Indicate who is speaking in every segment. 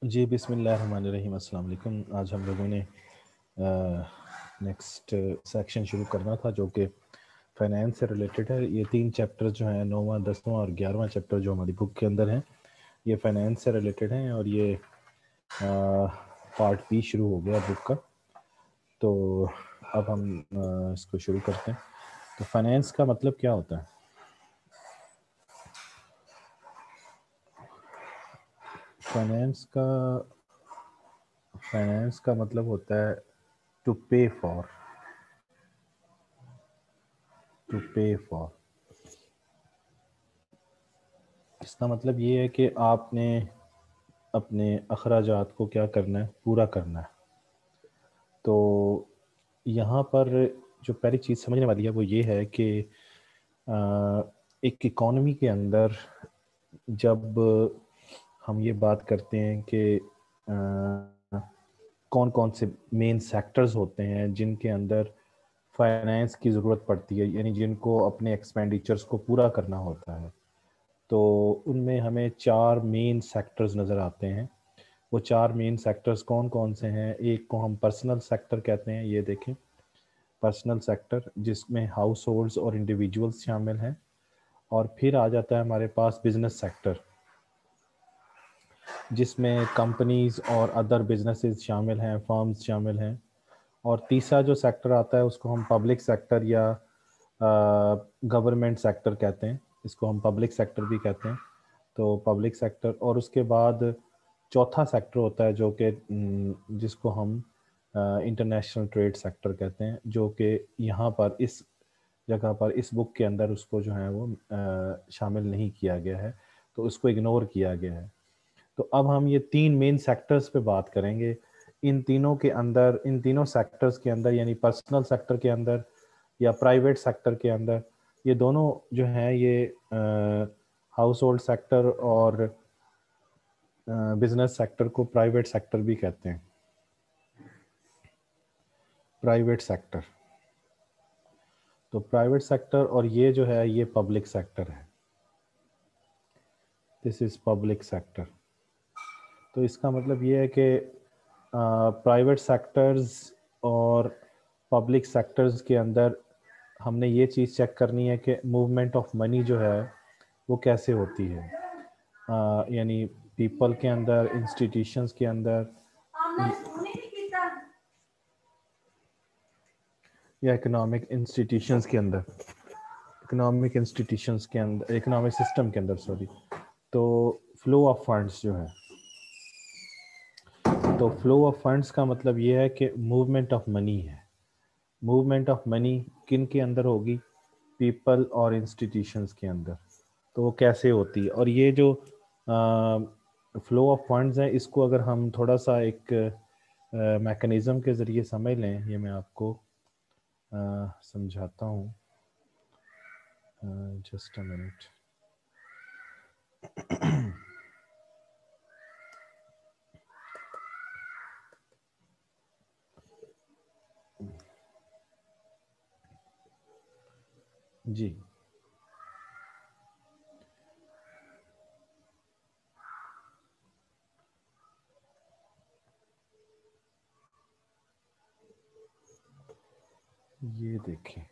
Speaker 1: जी बिस्मिल्लाहिर्रहमानिर्रहीम। अस्सलाम वालेकुम। आज हम लोगों ने नेक्स्ट सेक्शन शुरू करना था जो कि फाइनेंस से रिलेटेड है। ये 3 चैप्टर जो हैं, 9वां 10वां और 11वां चैप्टर जो हमारी बुक के अंदर हैं, ये फाइनेंस से रिलेटेड हैं और ये पार्ट बी शुरू हो गया बुक का। तो अब हम इसको शुरू करते हैं। तो फाइनेंस का मतलब क्या होता है? फाइनेंस का मतलब होता है टू पे फॉर। इसका मतलब ये है कि आपने अपने अखराजात को क्या करना है, पूरा करना है। तो यहाँ पर जो पहली चीज़ समझने वाली है वो ये है कि एक इकॉनमी के अंदर जब हम ये बात करते हैं कि कौन कौन से मेन सेक्टर्स होते हैं जिनके अंदर फाइनेंस की ज़रूरत पड़ती है, यानी जिनको अपने एक्सपेंडिचर्स को पूरा करना होता है, तो उनमें हमें 4 मेन सेक्टर्स नज़र आते हैं। वो 4 मेन सेक्टर्स कौन कौन से हैं? एक को हम पर्सनल सेक्टर कहते हैं, ये देखें, पर्सनल सेक्टर जिसमें हाउस होल्ड्स और इंडिविजुअल्स शामिल हैं। और फिर आ जाता है हमारे पास बिजनेस सेक्टर, जिसमें कंपनीज और अदर बिजनेसेस शामिल हैं, फर्म्स शामिल हैं। और तीसरा जो सेक्टर आता है उसको हम पब्लिक सेक्टर या गवर्नमेंट सेक्टर कहते हैं। इसको हम पब्लिक सेक्टर भी कहते हैं। तो पब्लिक सेक्टर, और उसके बाद चौथा सेक्टर होता है जो कि जिसको हम इंटरनेशनल ट्रेड सेक्टर कहते हैं, जो कि यहाँ पर इस जगह पर इस बुक के अंदर उसको जो है वो शामिल नहीं किया गया है, तो उसको इग्नोर किया गया है। तो अब हम ये 3 मेन सेक्टर्स पे बात करेंगे। इन तीनों के अंदर, इन तीनों सेक्टर्स के अंदर, यानी पर्सनल सेक्टर के अंदर या प्राइवेट सेक्टर के अंदर, ये दोनों जो हैं ये हाउस होल्ड सेक्टर और बिजनेस सेक्टर को प्राइवेट सेक्टर भी कहते हैं। प्राइवेट सेक्टर, तो प्राइवेट सेक्टर, और ये जो है ये पब्लिक सेक्टर है। This is public sector. तो इसका मतलब ये है कि प्राइवेट सेक्टर्स और पब्लिक सेक्टर्स के अंदर हमने ये चीज़ चेक करनी है कि मूवमेंट ऑफ मनी जो है वो कैसे होती है। यानी पीपल के अंदर, इंस्टीट्यूशंस के अंदर, या इकोनॉमिक सिस्टम के अंदर, सॉरी। तो फ्लो ऑफ फंड्स जो है, तो फ्लो ऑफ फंड्स का मतलब ये है कि मूवमेंट ऑफ मनी है। मूवमेंट ऑफ मनी किन के अंदर होगी? पीपल और इंस्टीट्यूशंस के अंदर। तो वो कैसे होती है? और ये जो फ्लो ऑफ फंड्स है, इसको अगर हम थोड़ा सा एक मैकेनिज़्म के ज़रिए समझ लें, ये मैं आपको समझाता हूँ। Just a minute. जी, ये देखें,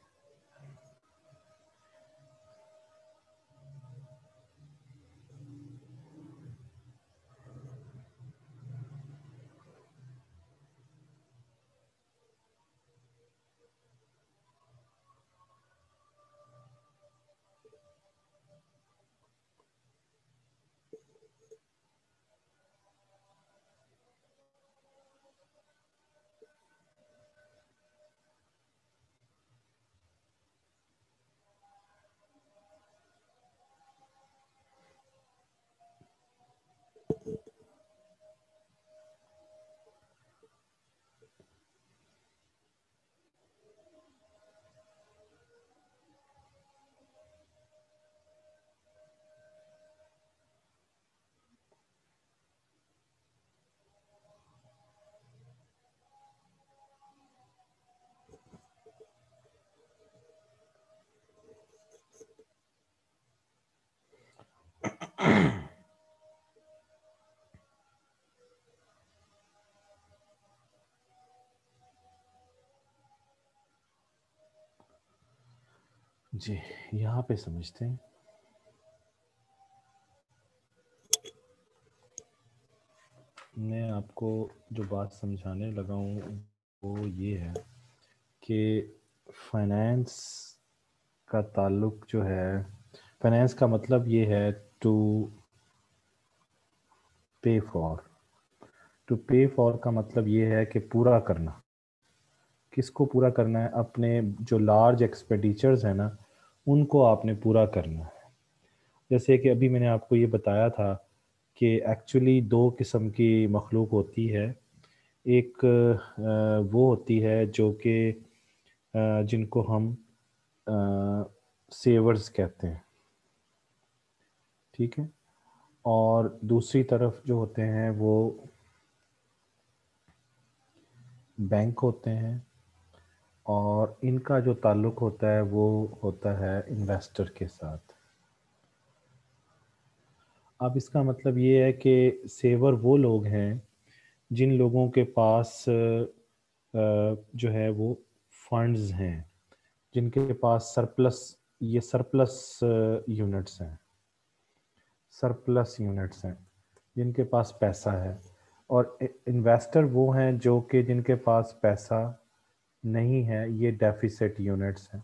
Speaker 1: जी, यहाँ पे समझते हैं। मैं आपको जो बात समझाने लगा हूँ वो ये है कि फाइनेंस का ताल्लुक जो है, फाइनेंस का मतलब ये है टू पे फॉर। टू पे फॉर का मतलब ये है कि पूरा करना। किसको पूरा करना है? अपने जो लार्ज एक्सपेंडिचर्स है ना, उनको आपने पूरा करना है। जैसे कि अभी मैंने आपको ये बताया था कि एक्चुअली दो किस्म की मखलूक होती है। एक वो होती है जो कि जिनको हम सेवर्स कहते हैं, ठीक है। और दूसरी तरफ जो होते हैं वो बैंक होते हैं, और इनका जो ताल्लुक होता है वो होता है इन्वेस्टर के साथ। अब इसका मतलब ये है कि सेवर वो लोग हैं जिन लोगों के पास जो है वो फंड्स हैं, जिनके पास सरप्लस, ये सरप्लस यूनिट्स हैं, सरप्लस यूनिट्स हैं, जिनके पास पैसा है। और इन्वेस्टर वो हैं जो कि जिनके पास पैसा नहीं है, ये डेफिसिट यूनिट्स हैं।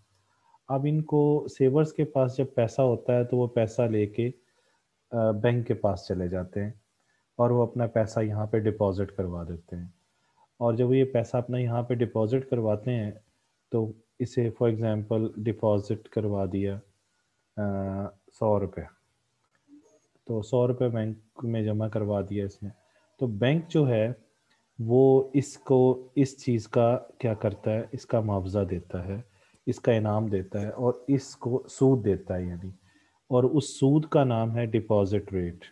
Speaker 1: अब इनको सेवर्स के पास जब पैसा होता है तो वो पैसा लेके बैंक के पास चले जाते हैं और वो अपना पैसा यहाँ पे डिपॉजिट करवा देते हैं। और जब वो ये पैसा अपना यहाँ पे डिपॉजिट करवाते हैं तो इसे फॉर एग्जांपल डिपॉजिट करवा दिया 100 रुपये, तो 100 रुपये बैंक में जमा करवा दिया इसने। तो बैंक जो है वो इसको, इस चीज़ का क्या करता है, इसका मुआवजा देता है, इसका इनाम देता है और इसको सूद देता है यानी। और उस सूद का नाम है deposit rate.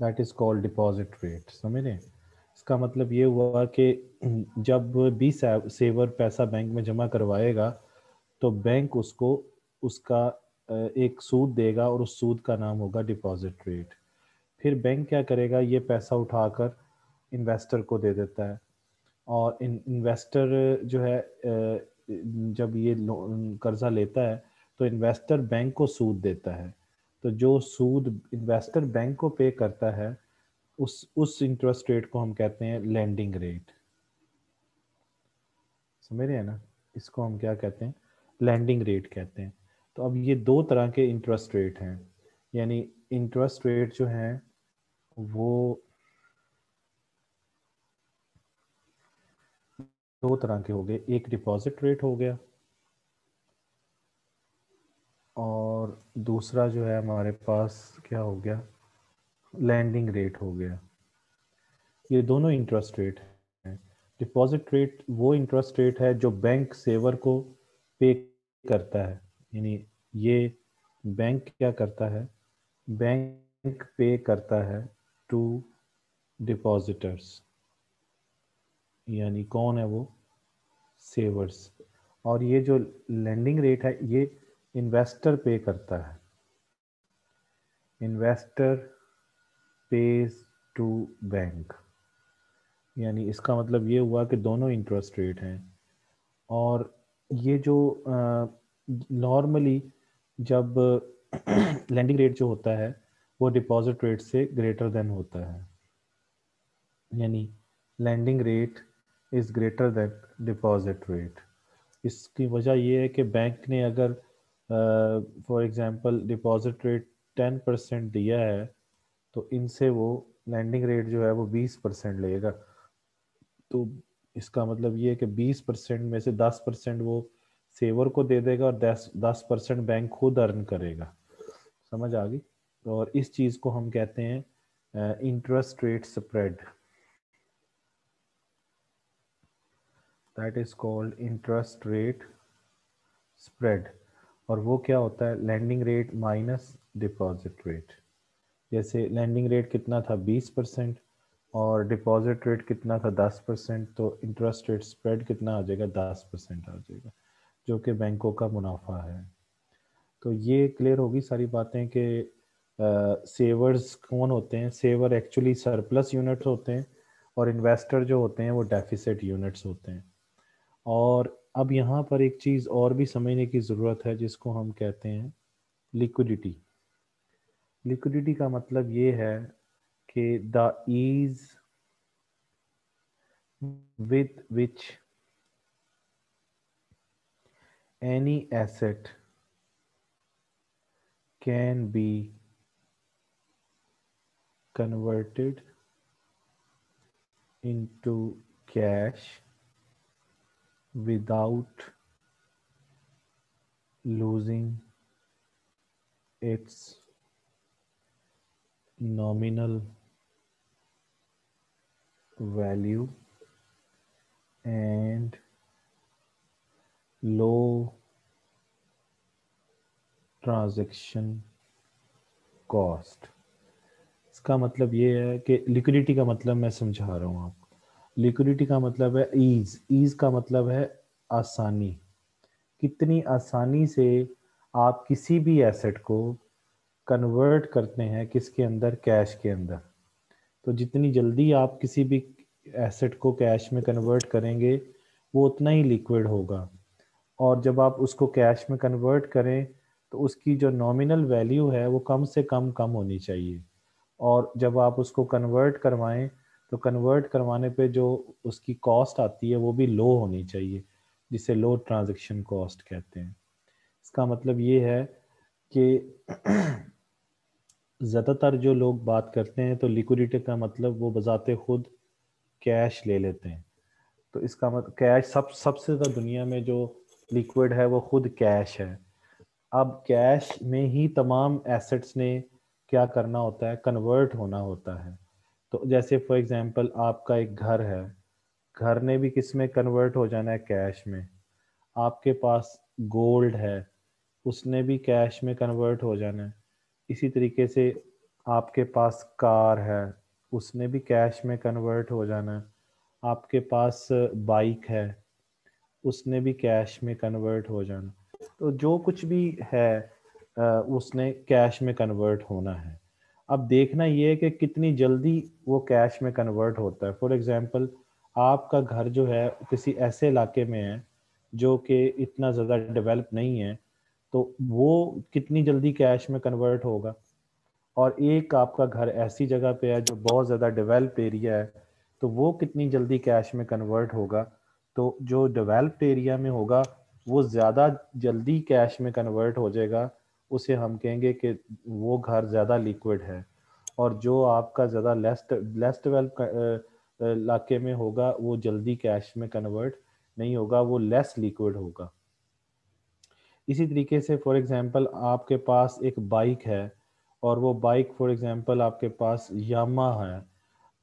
Speaker 1: That is called deposit rate. समझ रहे हैं? इसका मतलब ये हुआ कि जब भी सेवर पैसा बैंक में जमा करवाएगा तो बैंक उसको उसका एक सूद देगा और उस सूद का नाम होगा डिपॉजिट रेट। फिर बैंक क्या करेगा, ये पैसा उठाकर इन्वेस्टर को दे देता है। और इन्वेस्टर जो है जब ये कर्जा लेता है तो इन्वेस्टर बैंक को सूद देता है। तो जो सूद इन्वेस्टर बैंक को पे करता है, उस इंटरेस्ट रेट को हम कहते हैं लैंडिंग रेट। समझ रहे हैं ना? इसको हम क्या कहते हैं? लैंडिंग रेट कहते हैं। तो अब ये दो तरह के इंटरेस्ट रेट हैं, यानी इंटरेस्ट रेट जो हैं वो दो तरह के हो गए। एक डिपॉजिट रेट हो गया और दूसरा जो है हमारे पास क्या हो गया, लैंडिंग रेट हो गया। ये दोनों इंटरेस्ट रेट हैं। डिपॉजिट रेट वो इंटरेस्ट रेट है जो बैंक सेवर को पे करता है, यानी ये बैंक क्या करता है, बैंक पे करता है टू डिपॉजिटर्स, यानी कौन है वो, सेवर्स। और ये जो लैंडिंग रेट है ये इन्वेस्टर पे करता है, इन्वेस्टर पेज टू बैंक। यानी इसका मतलब ये हुआ कि दोनों इंटरेस्ट रेट हैं। और ये जो नॉर्मली जब लैंडिंग रेट जो होता है वो डिपॉजिट रेट से ग्रेटर देन होता है, यानी landing rate is greater than deposit rate. इसकी वजह ये है कि बैंक ने अगर फॉर एग्जांपल डिपॉजिट रेट 10% दिया है तो इनसे वो लैंडिंग रेट जो है वो 20% लेगा। तो इसका मतलब ये है कि 20% में से 10% वो सेवर को दे देगा और 10% बैंक खुद अर्न करेगा। समझ आ गई? और इस चीज़ को हम कहते हैं interest rate spread. That is called interest rate spread. और वो क्या होता है, landing rate minus deposit rate. जैसे लैंडिंग रेट कितना था 20% और डिपॉजिट रेट कितना था 10%, तो इंटरेस्ट रेट स्प्रेड कितना आ जाएगा, 10% आ जाएगा, जो कि बैंकों का मुनाफा है। तो ये क्लियर होगी सारी बातें कि सेवर्स कौन होते हैं। सेवर एक्चुअली सरप्लस यूनिट्स होते हैं और इन्वेस्टर जो होते हैं वो डेफिसिट यूनिट्स होते हैं। और अब यहाँ पर एक चीज़ और भी समझने की ज़रूरत है जिसको हम कहते हैं लिक्विडिटी। लिक्विडिटी का मतलब ये है कि the ease with which any asset can be converted into cash without losing its nominal value and low transaction cost। इसका मतलब ये है कि लिक्विडिटी का मतलब मैं समझा रहा हूँ आपको। लिक्विडिटी का मतलब है ईज। ईज का मतलब है आसानी। कितनी आसानी से आप किसी भी एसेट को कन्वर्ट करते हैं किसके अंदर, कैश के अंदर। तो जितनी जल्दी आप किसी भी एसेट को कैश में कन्वर्ट करेंगे वो उतना ही लिक्विड होगा। और जब आप उसको कैश में कन्वर्ट करें तो उसकी जो नॉमिनल वैल्यू है वो कम होनी चाहिए। और जब आप उसको कन्वर्ट करवाएं तो कन्वर्ट करवाने पे जो उसकी कॉस्ट आती है वो भी लो होनी चाहिए, जिसे लो ट्रांजैक्शन कॉस्ट कहते हैं। इसका मतलब ये है कि ज़्यादातर जो लोग बात करते हैं तो लिक्विडिटी का मतलब वो बजाते खुद कैश ले लेते हैं। तो इसका मतलब कैश सबसे ज़्यादा दुनिया में जो लिक्विड है वो खुद कैश है। अब कैश में ही तमाम एसेट्स ने क्या करना होता है, कन्वर्ट होना होता है। तो जैसे फॉर एग्जांपल आपका एक घर है, घर ने भी किस में कन्वर्ट हो जाना है, कैश में। आपके पास गोल्ड है, उसने भी कैश में कन्वर्ट हो जाना है। इसी तरीके से आपके पास कार है, उसने भी कैश में कन्वर्ट हो जाना है। आपके पास बाइक है, उसने भी कैश में कन्वर्ट हो जाना। तो जो कुछ भी है उसने कैश में कन्वर्ट होना है। अब देखना ये है कि कितनी जल्दी वो कैश में कन्वर्ट होता है। फॉर एग्जांपल आपका घर जो है किसी ऐसे इलाके में है जो कि इतना ज़्यादा डेवलप नहीं है, तो वो कितनी जल्दी कैश में कन्वर्ट होगा। और एक आपका घर ऐसी जगह पे है जो बहुत ज़्यादा डेवलप एरिया है, तो वो कितनी जल्दी कैश में कन्वर्ट होगा। तो जो डेवलप्ड एरिया में होगा वो ज़्यादा जल्दी कैश में कन्वर्ट हो जाएगा, उसे हम कहेंगे कि वो घर ज़्यादा लिक्विड है। और जो आपका ज़्यादा लेस लेस डेवलप इलाके में होगा वो जल्दी कैश में कन्वर्ट नहीं होगा, वो लेस लिक्विड होगा। इसी तरीके से फॉर एग्जांपल आपके पास एक बाइक है और वो बाइक फॉर एग्जांपल आपके पास यामा है,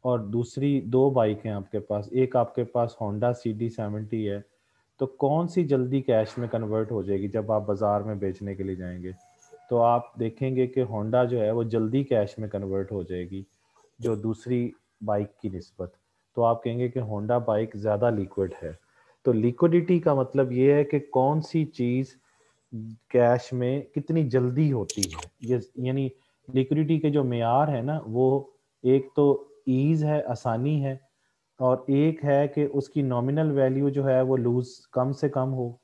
Speaker 1: और दूसरी दो बाइक हैं आपके पास, एक आपके पास होंडा CD70 है। तो कौन सी जल्दी कैश में कन्वर्ट हो जाएगी जब आप बाज़ार में बेचने के लिए जाएंगे? तो आप देखेंगे कि होंडा जो है वो जल्दी कैश में कन्वर्ट हो जाएगी जो दूसरी बाइक की निस्बत। तो आप कहेंगे कि होंडा बाइक ज़्यादा लिक्विड है। तो लिक्विडिटी का मतलब ये है कि कौन सी चीज़ कैश में कितनी जल्दी होती है। ये यानी लिक्विडिटी के जो मेयार है ना, वो एक तो ईज है, आसानी है, और एक है कि उसकी नॉमिनल वैल्यू जो है वो लूज कम से कम हो,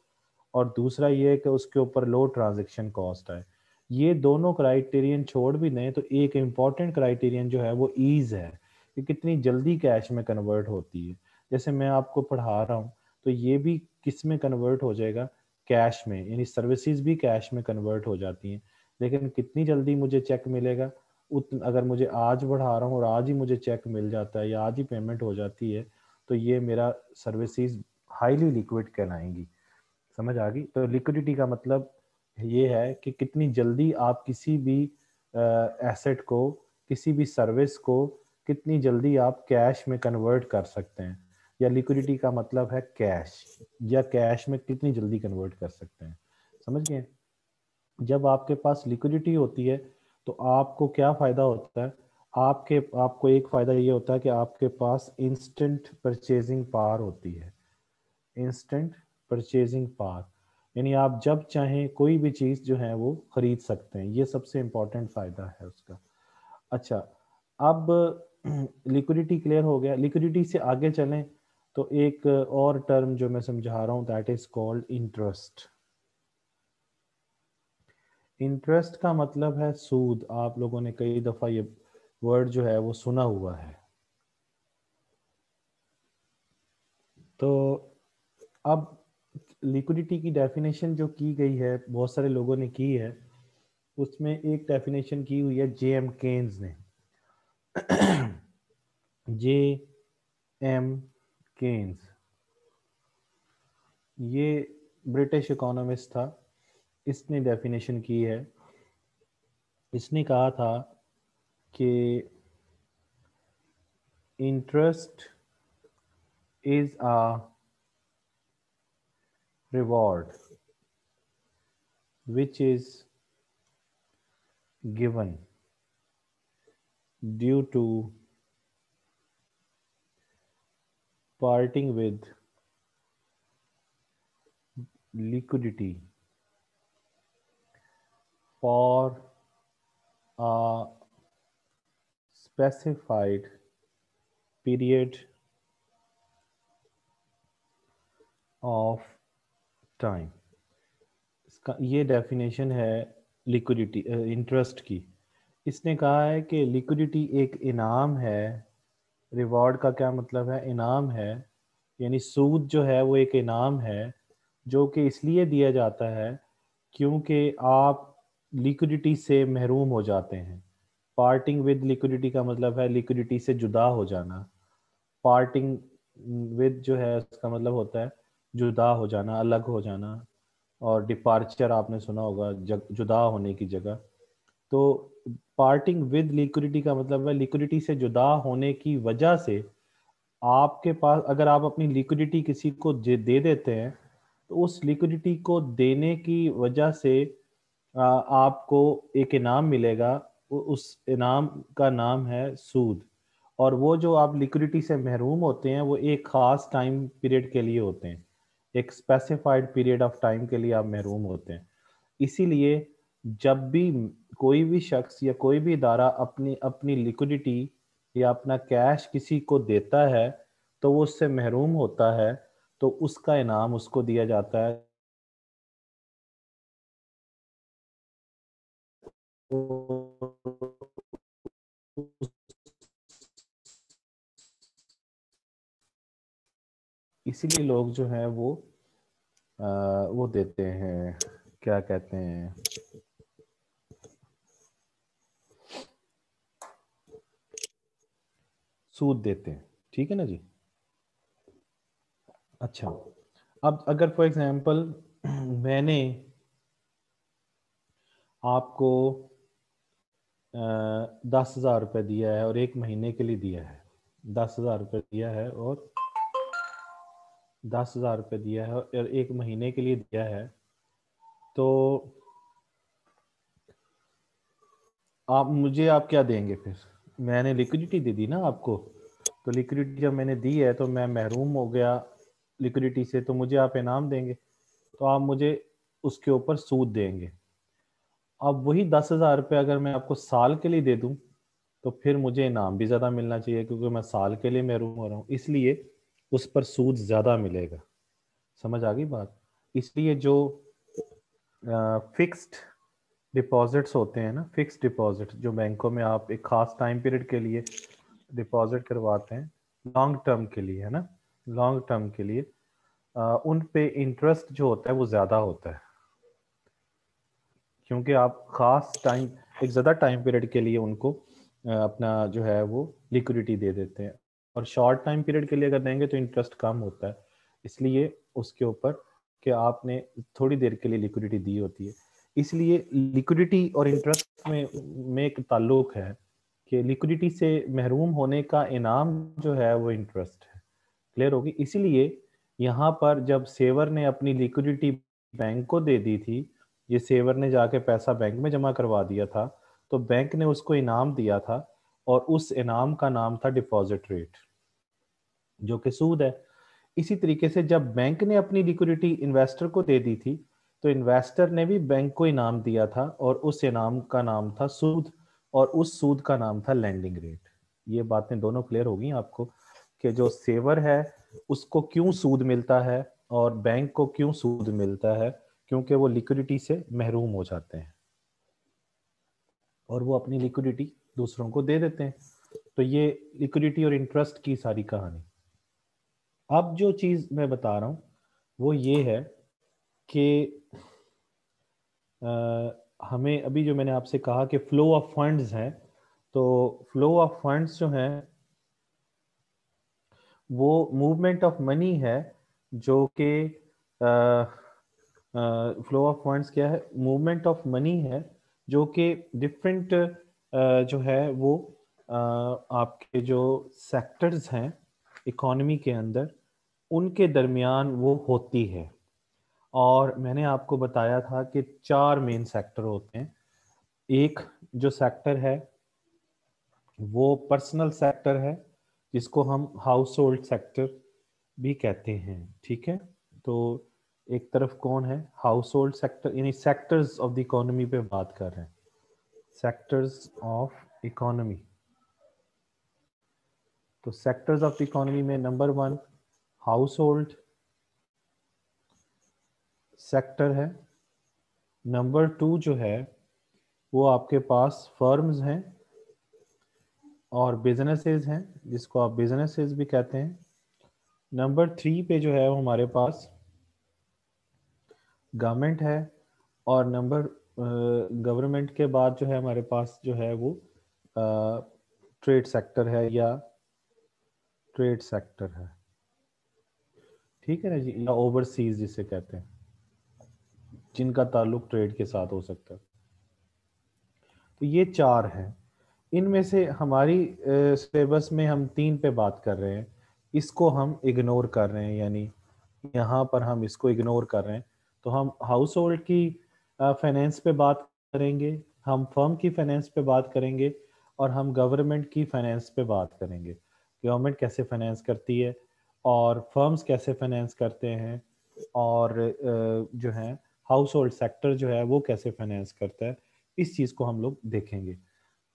Speaker 1: और दूसरा ये है कि उसके ऊपर लो ट्रांजैक्शन कॉस्ट है। ये दोनों क्राइटेरियन छोड़ भी दें तो एक इम्पॉर्टेंट क्राइटेरियन जो है वो ईज है कि कितनी जल्दी कैश में कन्वर्ट होती है। जैसे मैं आपको पढ़ा रहा हूँ तो ये भी किस में कन्वर्ट हो जाएगा, कैश में। यानी सर्विसेज भी कैश में कन्वर्ट हो जाती हैं, लेकिन कितनी जल्दी मुझे चेक मिलेगा, अगर मुझे आज बढ़ा रहा हूँ और आज ही मुझे चेक मिल जाता है या आज ही पेमेंट हो जाती है, तो ये मेरा सर्विसेज हाईली लिक्विड कहलाएंगी। समझ आ गई? तो लिक्विडिटी का मतलब ये है कि कितनी जल्दी आप किसी भी एसेट को, किसी भी सर्विस को कितनी जल्दी आप कैश में कन्वर्ट कर सकते हैं। या लिक्विडिटी का मतलब है कैश, या कैश में कितनी जल्दी कन्वर्ट कर सकते हैं। समझ गए? जब आपके पास लिक्विडिटी होती है तो आपको क्या फ़ायदा होता है? आपको एक फ़ायदा ये होता है कि आपके पास इंस्टेंट परचेजिंग पावर होती है। इंस्टेंट परचेजिंग पावर यानी आप जब चाहें कोई भी चीज़ जो है वो खरीद सकते हैं। ये सबसे इम्पोर्टेंट फ़ायदा है उसका। अच्छा, अब लिक्विडिटी क्लियर हो गया। लिक्विडिटी से आगे चलें। तो एक और टर्म जो मैं समझा रहा हूँ that is called interest. Interest का मतलब है सूद। आप लोगों ने कई दफ़ा ये वर्ड जो है वो सुना हुआ है। तो अब लिक्विडिटी की डेफिनेशन जो की गई है, बहुत सारे लोगों ने की है, उसमें एक डेफिनेशन की हुई है जे एम केन्स ने। जे एम केन्स, ये ब्रिटिश इकोनॉमिस्ट था, इसने डेफिनेशन की है। इसने कहा था कि interest is a reward which is given due to parting with liquidity for a specified period of time। इसका ये डेफिनेशन है लिक्विडिटी इंटरेस्ट की। इसने कहा है कि लिक्विडिटी एक इनाम है। रिवॉर्ड का क्या मतलब है? इनाम है, यानी सूद जो है वो एक इनाम है जो कि इसलिए दिया जाता है क्योंकि आप लिक्विडिटी से महरूम हो जाते हैं। पार्टिंग विद लिक्विडिटी का मतलब है लिक्विडिटी से जुदा हो जाना। पार्टिंग विद जो है उसका मतलब होता है जुदा हो जाना, अलग हो जाना। और डिपार्चर आपने सुना होगा, जुदा होने की जगह। तो पार्टिंग विद लिक्विडिटी का मतलब है लिक्विडिटी से जुदा होने की वजह से आपके पास, अगर आप अपनी लिक्विडिटी किसी को दे देते हैं तो उस लिक्विडिटी को देने की वजह से आपको एक इनाम मिलेगा। उस इनाम का नाम है सूद। और वो जो आप लिक्विडिटी से महरूम होते हैं वो एक ख़ास टाइम पीरियड के लिए होते हैं। एक स्पेसिफाइड पीरियड ऑफ टाइम के लिए आप महरूम होते हैं। इसीलिए जब भी कोई भी शख्स या कोई भी इदारा अपनी अपनी लिक्विडिटी या अपना कैश किसी को देता है तो वो उससे महरूम होता है, तो उसका इनाम उसको दिया जाता है। इसीलिए लोग जो हैं वो देते हैं, क्या कहते हैं, सूद देते हैं। ठीक है ना जी। अच्छा, अब अगर फॉर एग्जांपल मैंने आपको 10,000 रुपये दिया है और एक महीने के लिए दिया है। 10,000 रुपये दिया है और 10,000 रुपये दिया है और एक महीने के लिए दिया है। तो आप क्या देंगे फिर? मैंने लिक्विडिटी दे दी ना आपको। तो लिक्विडिटी जब मैंने दी है तो मैं महरूम हो गया लिक्विडिटी से, तो मुझे आप इनाम देंगे, तो आप मुझे उसके ऊपर सूद देंगे। अब वही 10,000 रुपये अगर मैं आपको साल के लिए दे दूं तो फिर मुझे इनाम भी ज़्यादा मिलना चाहिए, क्योंकि मैं साल के लिए महरूम हो रहा हूँ, इसलिए उस पर सूद ज़्यादा मिलेगा। समझ आ गई बात? इसलिए जो फिक्स्ड डिपॉजिट्स होते हैं ना, फिक्स्ड डिपॉजिट जो बैंकों में आप एक खास टाइम पीरियड के लिए डिपॉजिट करवाते हैं, लॉन्ग टर्म के लिए, है ना, लॉन्ग टर्म के लिए, उन पे इंटरेस्ट जो होता है वो ज़्यादा होता है, क्योंकि आप खास टाइम, एक ज़्यादा टाइम पीरियड के लिए उनको अपना जो है वो लिक्विडिटी दे देते हैं। और शॉर्ट टाइम पीरियड के लिए अगर देंगे तो इंटरेस्ट कम होता है, इसलिए उसके ऊपर कि आपने थोड़ी देर के लिए लिक्विडिटी दी होती है। इसलिए लिक्विडिटी और इंटरेस्ट में एक ताल्लुक है कि लिक्विडिटी से महरूम होने का इनाम जो है वो इंटरेस्ट है। क्लियर होगी? इसीलिए यहाँ पर जब सेवर ने अपनी लिक्विडिटी बैंक को दे दी थी, ये सेवर ने जाके पैसा बैंक में जमा करवा दिया था, तो बैंक ने उसको इनाम दिया था और उस इनाम का नाम था डिपॉजिट रेट, जो कि सूद है। इसी तरीके से जब बैंक ने अपनी लिक्विडिटी इन्वेस्टर को दे दी थी तो इन्वेस्टर ने भी बैंक को इनाम दिया था और उस इनाम का नाम था सूद, और उस सूद का नाम था लैंडिंग रेट। ये बातें दोनों क्लियर होगी आपको कि जो सेवर है उसको क्यों सूद मिलता है और बैंक को क्यों सूद मिलता है? क्योंकि वो लिक्विडिटी से महरूम हो जाते हैं और वो अपनी लिक्विडिटी दूसरों को दे देते हैं। तो ये लिक्विडिटी और इंटरेस्ट की सारी कहानी। अब जो चीज मैं बता रहा हूं वो ये है कि हमें अभी जो मैंने आपसे कहा कि फ्लो ऑफ फंड्स है, तो फ्लो ऑफ फंड्स जो है वो मूवमेंट ऑफ मनी है, जो कि फ्लो ऑफ फंड्स क्या है? मूवमेंट ऑफ मनी है जो कि डिफरेंट जो है वो आपके जो सेक्टर्स हैं इकोनॉमी के अंदर उनके दरमियान वो होती है। और मैंने आपको बताया था कि 4 मेन सेक्टर होते हैं। एक जो सेक्टर है वो पर्सनल सेक्टर है, जिसको हम हाउस होल्ड सेक्टर भी कहते हैं, ठीक है। तो एक तरफ कौन है? हाउस होल्ड सेक्टर, यानी सेक्टर्स ऑफ द इकोनॉमी पे बात कर रहे हैं, सेक्टर्स ऑफ इकोनॉमी। तो सेक्टर्स ऑफ द इकोनॉमी में नंबर 1 हाउस होल्ड सेक्टर है। नंबर 2 जो है वो आपके पास फर्म्स हैं और बिजनेसेस हैं, जिसको आप बिजनेसेस भी कहते हैं। नंबर 3 पे जो है वो हमारे पास गवर्नमेंट है। और नंबर गवर्नमेंट के बाद जो है हमारे पास जो है वो ट्रेड सेक्टर है या ट्रेड सेक्टर है, ठीक है ना जी, या ओवरसीज जिसे कहते हैं, जिनका ताल्लुक ट्रेड के साथ हो सकता है। तो ये 4 हैं। इनमें से हमारी सिलेबस में हम 3 पे बात कर रहे हैं, इसको हम इग्नोर कर रहे हैं, यानी यहाँ पर हम इसको इग्नोर कर रहे हैं। तो हम हाउस होल्ड की फाइनेंस पे बात करेंगे, हम फर्म की फाइनेंस पे बात करेंगे और हम गवर्नमेंट की फाइनेंस पे बात करेंगे। गवर्नमेंट कैसे फाइनेंस करती है और फर्म्स कैसे फाइनेंस करते हैं, और जो है हाउस होल्ड सेक्टर जो है वो कैसे फाइनेंस करता है, इस चीज़ को हम लोग देखेंगे।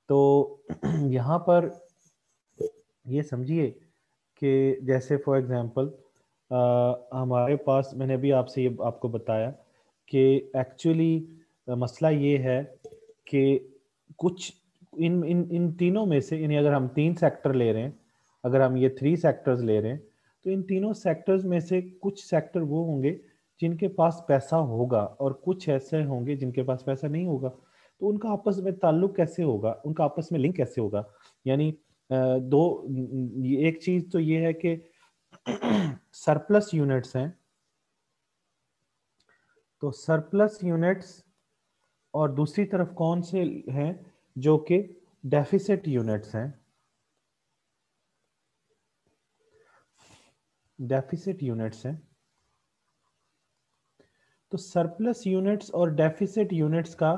Speaker 1: तो यहाँ पर ये समझिए कि जैसे फॉर एग्जांपल हमारे पास, मैंने अभी आपसे ये आपको बताया कि एक्चुअली मसला ये है कि कुछ इन इन इन तीनों में से, यानी अगर हम 3 सेक्टर ले रहे हैं, अगर हम ये 3 सेक्टर्स ले रहे हैं, तो इन तीनों सेक्टर्स में से कुछ सेक्टर वो होंगे जिनके पास पैसा होगा और कुछ ऐसे होंगे जिनके पास पैसा नहीं होगा। तो उनका आपस में ताल्लुक कैसे होगा, उनका आपस में लिंक कैसे होगा? यानी एक चीज तो ये है कि सरप्लस यूनिट्स हैं, तो सरप्लस यूनिट्स, और दूसरी तरफ कौन से हैं जो कि डेफिसिट यूनिट्स हैं, डेफिसिट यूनिट्स हैं। तो सरप्लस यूनिट्स और डेफिसिट यूनिट्स का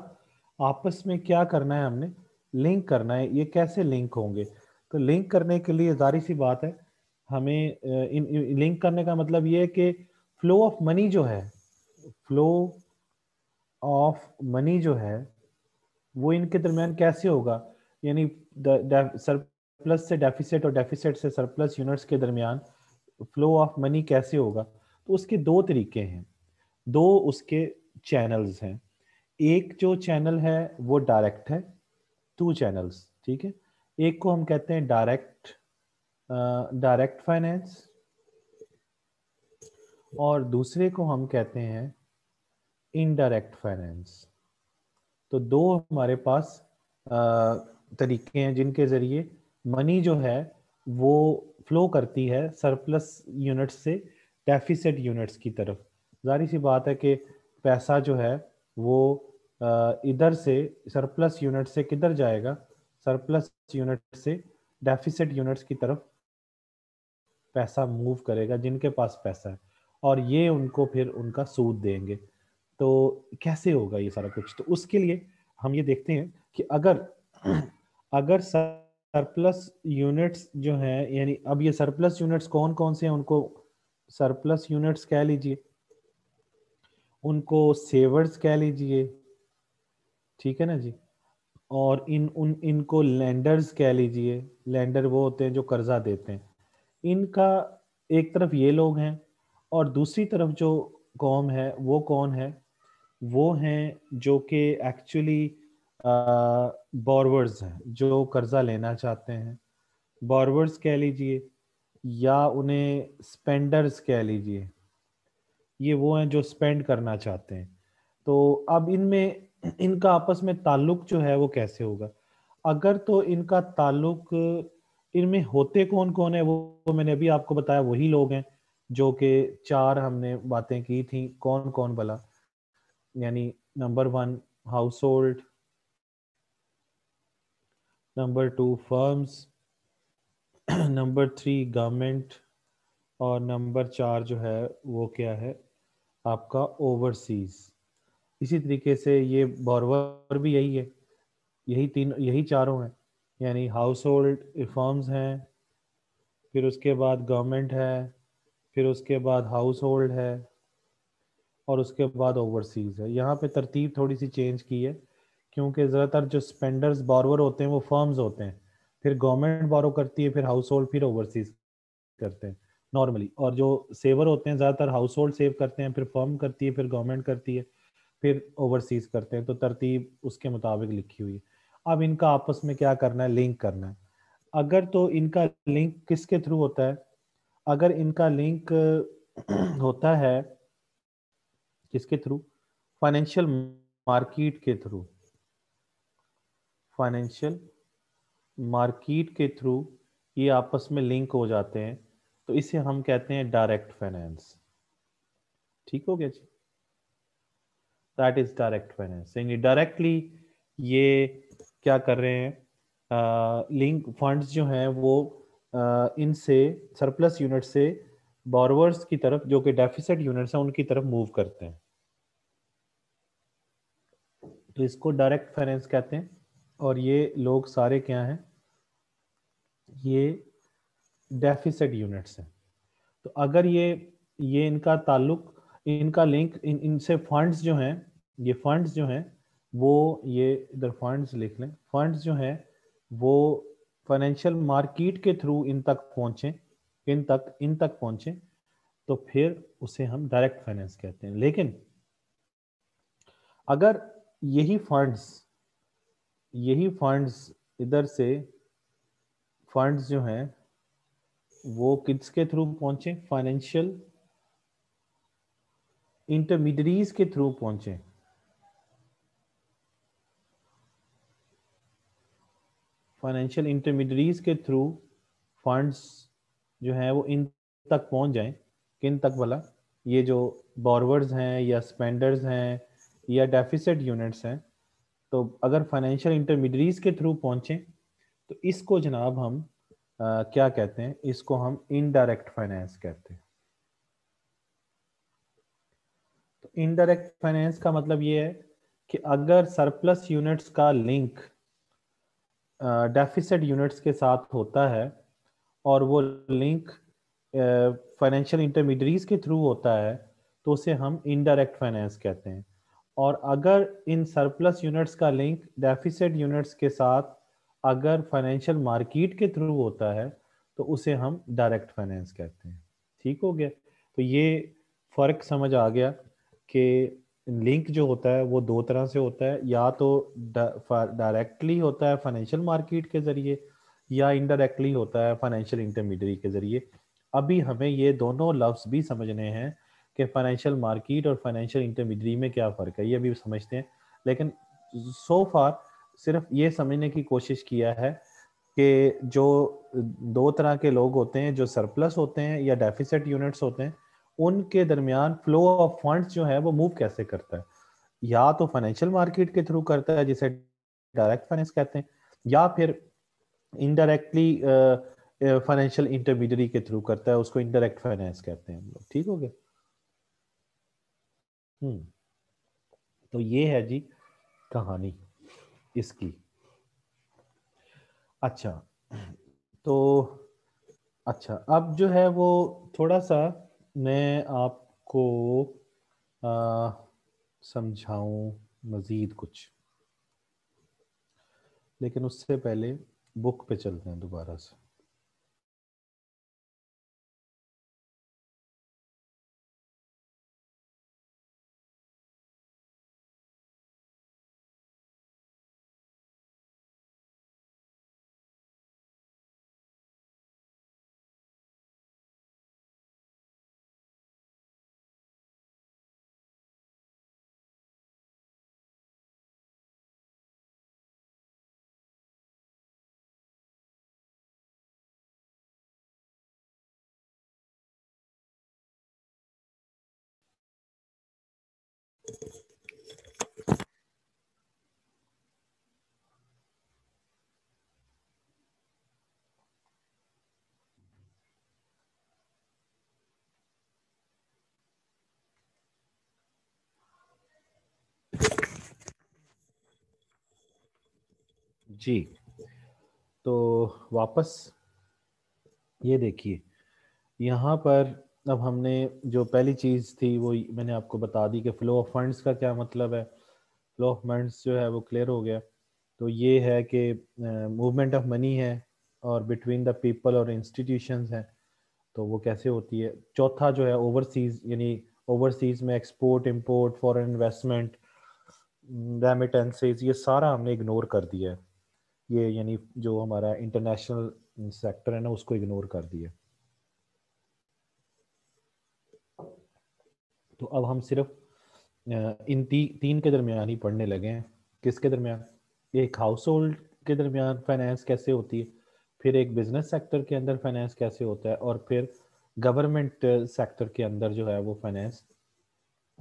Speaker 1: आपस में क्या करना है? हमने लिंक करना है। ये कैसे लिंक होंगे? तो लिंक करने के लिए जारी सी बात है, हमें इन लिंक करने का मतलब ये है कि फ्लो ऑफ मनी जो है, फ्लो ऑफ मनी जो है वो इनके दरमियान कैसे होगा, यानी सरप्लस से डेफिसिट और डेफिसिट से सरप्लस यूनिट्स के दरमियान फ्लो ऑफ मनी कैसे होगा? तो उसके 2 तरीके हैं, 2 उसके चैनल्स हैं। एक जो चैनल है वो डायरेक्ट है, 2 चैनल्स, ठीक है। एक को हम कहते हैं डायरेक्ट, डायरेक्ट फाइनेंस, और दूसरे को हम कहते हैं इनडायरेक्ट फाइनेंस। तो 2 हमारे पास तरीके हैं जिनके जरिए मनी जो है वो फ्लो करती है सरप्लस यूनिट्स से डेफिसिट यूनिट्स की तरफ। जारी सी बात है कि पैसा जो है वो इधर से सरप्लस यूनिट से किधर जाएगा? सरप्लस यूनिट से डेफिसिट यूनिट्स की तरफ पैसा मूव करेगा, जिनके पास पैसा है, और ये उनको फिर उनका सूद देंगे। तो कैसे होगा ये सारा कुछ? तो उसके लिए हम ये देखते हैं कि अगर अगर सरप्लस यूनिट्स जो है, यानी अब ये सरप्लस यूनिट्स कौन कौन से हैं, उनको सरप्लस यूनिट्स कह लीजिए, उनको सेवर्स कह लीजिए, ठीक है ना जी। और इनको लैंडर्स कह लीजिए, लैंडर वो होते हैं जो कर्जा देते हैं। इनका एक तरफ ये लोग हैं और दूसरी तरफ जो कौम है वो कौन है, वो हैं जो कि एक्चुअली बोरवर्स हैं, जो कर्जा लेना चाहते हैं, बोरवर्स कह लीजिए या उन्हें स्पेंडर्स कह लीजिए। ये वो हैं जो स्पेंड करना चाहते हैं। तो अब इनमें इनका आपस में ताल्लुक जो है वो कैसे होगा? अगर तो इनका ताल्लुक, इनमें होते कौन कौन है वो मैंने अभी आपको बताया, वही लोग हैं जो कि चार हमने बातें की थी। कौन कौन भला? यानी number one house hold, number two firms, number three government, और नंबर चार जो है वो क्या है आपका, ओवरसीज। इसी तरीके से ये बोरवर भी यही है, यही चारों हैं। यानी हाउस होल्ड फर्म्स हैं, फिर उसके बाद गवर्नमेंट है, फिर उसके बाद हाउस होल्ड है, और उसके बाद ओवरसीज है। यहाँ पे तरतीब थोड़ी सी चेंज की है क्योंकि ज़्यादातर जो स्पेंडर्स बोरवर होते हैं वो फर्म्स होते हैं, फिर गवर्नमेंट बोरो करती है, फिर हाउस होल्ड, फिर ओवरसीज करते हैं नॉर्मली। और जो सेवर होते हैं ज़्यादातर हाउस होल्ड सेव करते हैं, फिर फर्म करती है, फिर गवर्नमेंट करती है, फिर ओवरसीज करते हैं। तो तरतीब उसके मुताबिक लिखी हुई है। अब इनका आपस में क्या करना है, लिंक करना है। अगर तो इनका लिंक किसके थ्रू होता है? अगर इनका लिंक होता है किसके थ्रू? फाइनेंशियल मार्केट के थ्रू। फाइनेंशियल मार्केट के थ्रू ये आपस में लिंक हो जाते हैं, तो इसे हम कहते हैं डायरेक्ट फाइनेंस। ठीक हो गया जी? That is direct finance. यानी डायरेक्टली ये क्या कर रहे हैं, लिंक फंड्स जो हैं वो इनसे, सरप्लस यूनिट से बोरोवर्स की तरफ जो कि डेफिसिट यूनिट्स हैं उनकी तरफ मूव करते हैं। तो इसको डायरेक्ट फाइनेंस कहते हैं। और ये लोग सारे क्या हैं? ये डेफिसिट यूनिट्स हैं। तो अगर ये इनका ताल्लुक, इनका लिंक, इनसे फंड्स जो हैं, ये फंड्स जो हैं वो, ये इधर फंड्स लिख लें, फंड्स जो हैं वो फाइनेंशियल मार्केट के थ्रू इन तक पहुंचे, इन तक पहुंचे, तो फिर उसे हम डायरेक्ट फाइनेंस कहते हैं। लेकिन अगर यही फंड्स यही फंड्स इधर से फंड्स जो हैं वो किसके थ्रू पहुंचे? फाइनेंशियल इंटरमीडियरीज के थ्रू पहुंचे। फाइनेंशियल इंटरमीडियरीज के थ्रू फंड्स जो हैं वो इन तक पहुंच जाएं। किन तक भला? ये जो बोरवर्स हैं या स्पेंडर्स हैं या डेफिसिट यूनिट्स हैं, तो अगर फाइनेंशियल इंटरमीडियरीज के थ्रू पहुंचे तो इसको जनाब हम क्या कहते हैं? इसको हम इनडायरेक्ट फाइनेंस कहते हैं। तो इनडायरेक्ट फाइनेंस का मतलब ये है कि अगर सरप्लस यूनिट्स का लिंक डेफिसिट यूनिट्स के साथ होता है और वो लिंक फाइनेंशियल इंटरमीडियरीज के थ्रू होता है, तो उसे हम इनडायरेक्ट फाइनेंस कहते हैं। और अगर इन सरप्लस यूनिट्स का लिंक डेफिसिट यूनिट्स के साथ अगर फाइनेंशियल मार्केट के थ्रू होता है, तो उसे हम डायरेक्ट फाइनेंस कहते हैं। ठीक हो गया? तो ये फ़र्क समझ आ गया कि लिंक जो होता है वो दो तरह से होता है, या तो डायरेक्टली होता है फाइनेंशियल मार्केट के ज़रिए, या इनडायरेक्टली होता है फाइनेंशियल इंटरमीडियरी के ज़रिए। अभी हमें ये दोनों लफ्ज़ भी समझने हैं कि फाइनेंशियल मार्केट और फाइनेंशियल इंटरमीडियरी में क्या फ़र्क है, ये भी समझते हैं। लेकिन सो फार सिर्फ ये समझने की कोशिश किया है कि जो दो तरह के लोग होते हैं, जो सरप्लस होते हैं या डेफिसिट यूनिट्स होते हैं, उनके दरमियान फ्लो ऑफ फंड्स जो है वो मूव कैसे करता है। या तो फाइनेंशियल मार्केट के थ्रू करता है जिसे डायरेक्ट फाइनेंस कहते हैं, या फिर इनडायरेक्टली फाइनेंशियल इंटरमीडियरी के थ्रू करता है, उसको इनडायरेक्ट फाइनेंस कहते हैं हम लोग। ठीक हो गया? हम्म। तो ये है जी कहानी इसकी। अच्छा, तो अच्छा, अब जो है वो थोड़ा सा मैं आपको आ, समझाऊं मजीद कुछ, लेकिन उससे पहले बुक पे चलते हैं दोबारा से। जी, तो वापस ये देखिए, यहाँ पर अब हमने जो पहली चीज़ थी वो मैंने आपको बता दी कि फ़्लो ऑफ फंड्स का क्या मतलब है। फ़्लो ऑफ फंड्स जो है वो क्लियर हो गया। तो ये है कि मूवमेंट ऑफ मनी है और बिटवीन द पीपल और इंस्टीट्यूशंस हैं, तो वो कैसे होती है। चौथा जो है ओवरसीज़, यानी ओवरसीज़ में export import foreign investment remittances, ये सारा हमने इग्नोर कर दिया है। ये यानी जो हमारा इंटरनेशनल सेक्टर है ना, उसको इग्नोर कर दिया। तो अब हम सिर्फ इन तीन के दरमियान ही पढ़ने लगे हैं। किसके दरमियान? एक हाउस होल्ड के दरमियान फाइनेंस कैसे होती है, फिर एक बिजनेस सेक्टर के अंदर फाइनेंस कैसे होता है, और फिर गवर्नमेंट सेक्टर के अंदर जो है वो फाइनेंस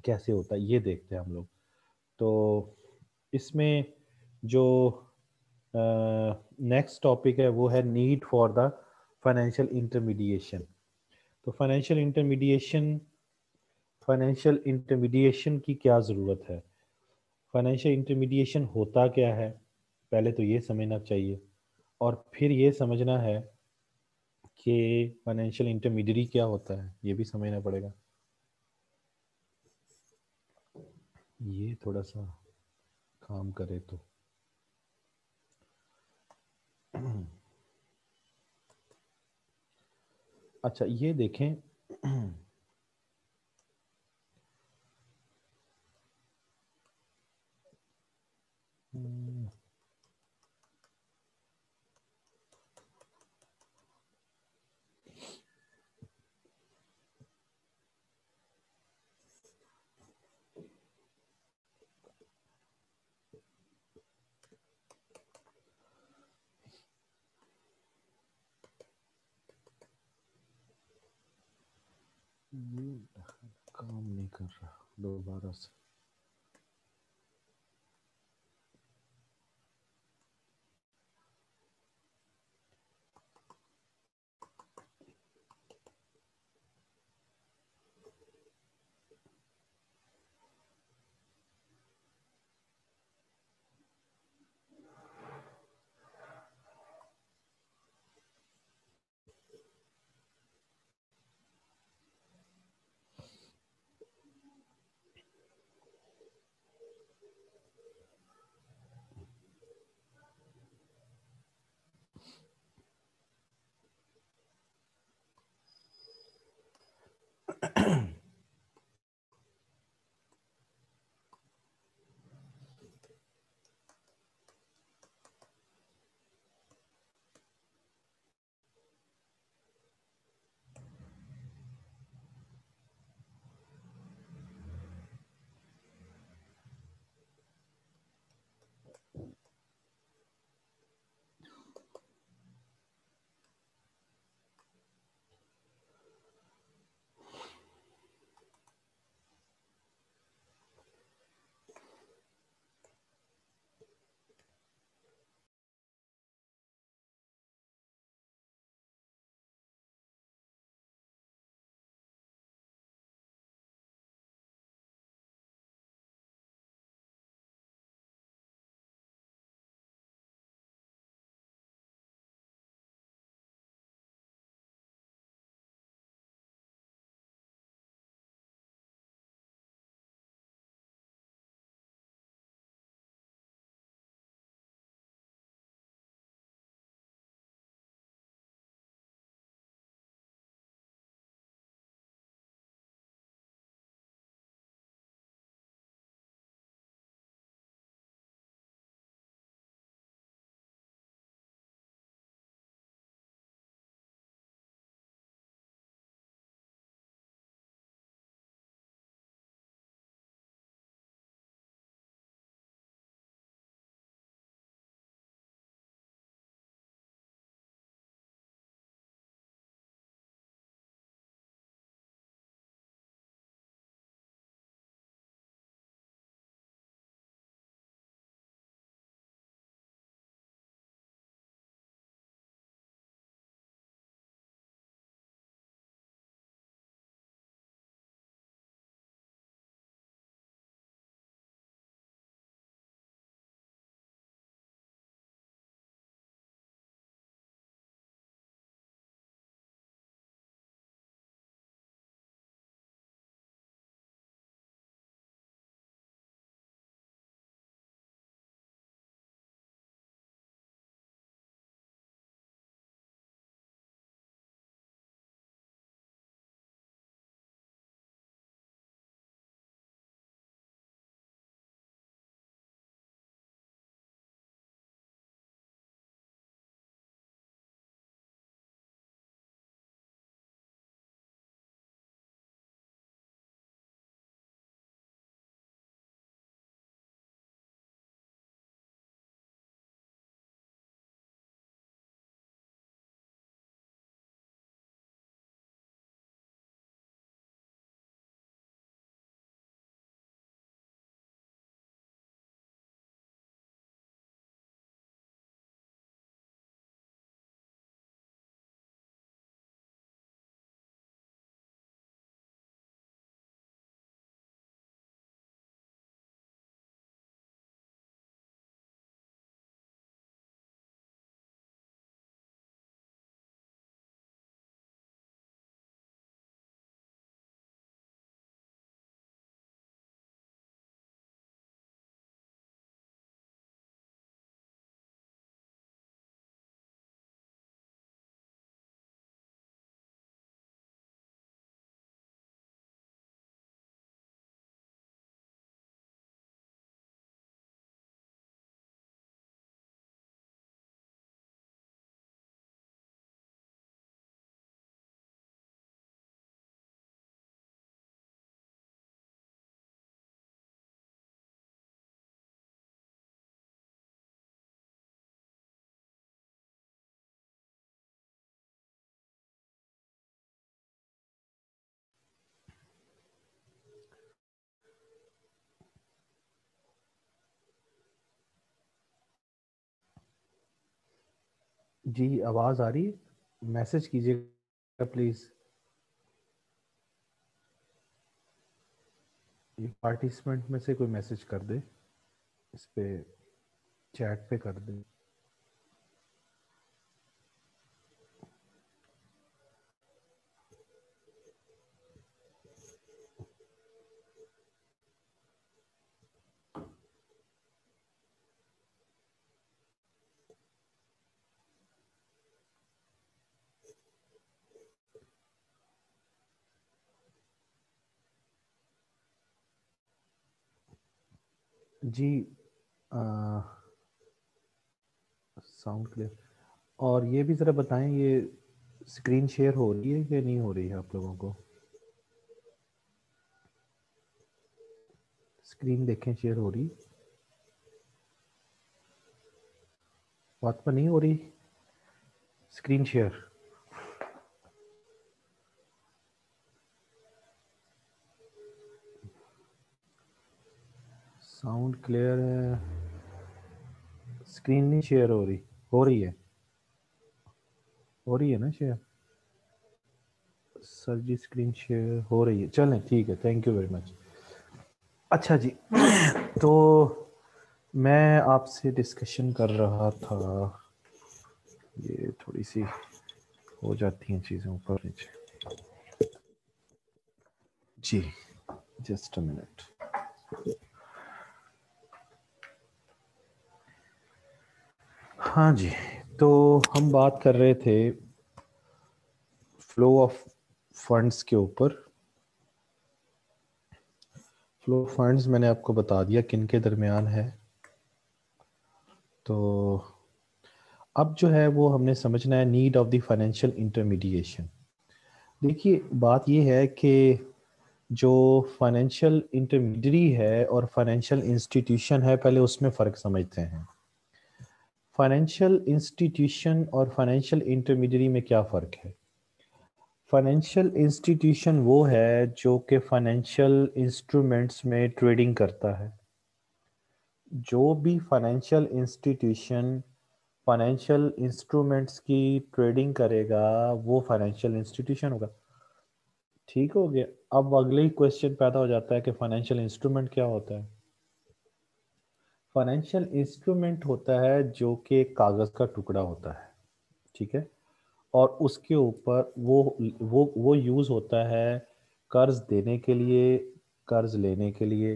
Speaker 1: कैसे होता है, ये देखते हैं हम लोग। तो इसमें जो नेक्स्ट टॉपिक है वो है need for the financial intermediation. तो फाइनेंशियल इंटरमीडिएशन की क्या ज़रूरत है, फाइनेंशियल इंटरमीडिएशन होता क्या है, पहले तो ये समझना चाहिए। और फिर ये समझना है कि फाइनेंशियल इंटरमीडियरी क्या होता है, ये भी समझना पड़ेगा। ये थोड़ा सा काम करे तो अच्छा, ये देखें। ये काम नहीं कर रहा दोबारा से। जी आवाज़ आ रही है? मैसेज कीजिएगा प्लीज़। ये पार्टिसिपेंट में से कोई मैसेज कर दे, इस पे चैट पे कर दे। जी साउंड क्लियर। और ये भी ज़रा बताएं, ये स्क्रीन शेयर हो रही है कि नहीं हो रही है आप लोगों को? स्क्रीन देखें, शेयर हो रही? बात पर नहीं हो रही स्क्रीन शेयर। साउंड क्लियर है, स्क्रीन नहीं शेयर हो रही। हो रही है, हो रही है ना शेयर? सर जी स्क्रीन शेयर हो रही है, चलें ठीक है, थैंक यू वेरी मच। अच्छा जी, तो मैं आपसे डिस्कशन कर रहा था, ये थोड़ी सी हो जाती हैं चीज़ें ऊपर नीचे। जी जस्ट अ मिनट। हाँ जी, तो हम बात कर रहे थे फ्लो ऑफ फंड्स के ऊपर। फ्लो ऑफ फंड्स मैंने आपको बता दिया किन के दरमियान है। तो अब जो है वो हमने समझना है need of the financial intermediation. देखिए बात ये है कि जो फाइनेंशियल इंटरमीडियरी है और फाइनेंशियल इंस्टीट्यूशन है, पहले उसमें फ़र्क समझते हैं। फाइनेंशियल इंस्टीट्यूशन और फाइनेंशियल इंटरमीडियरी में क्या फ़र्क है? फाइनेंशियल इंस्टीट्यूशन वो है जो कि फाइनेंशियल इंस्ट्रूमेंट्स में ट्रेडिंग करता है। जो भी फाइनेंशियल इंस्टीट्यूशन फाइनेंशियल इंस्ट्रूमेंट्स की ट्रेडिंग करेगा वो फाइनेंशियल इंस्टीट्यूशन होगा। ठीक हो गया। अब अगले ही क्वेश्चन पैदा हो जाता है कि फाइनेंशियल इंस्ट्रूमेंट क्या होता है। फाइनेंशियल इंस्ट्रूमेंट होता है जो कि एक कागज़ का टुकड़ा होता है, ठीक है, और उसके ऊपर वो यूज़ होता है कर्ज देने के लिए, कर्ज लेने के लिए।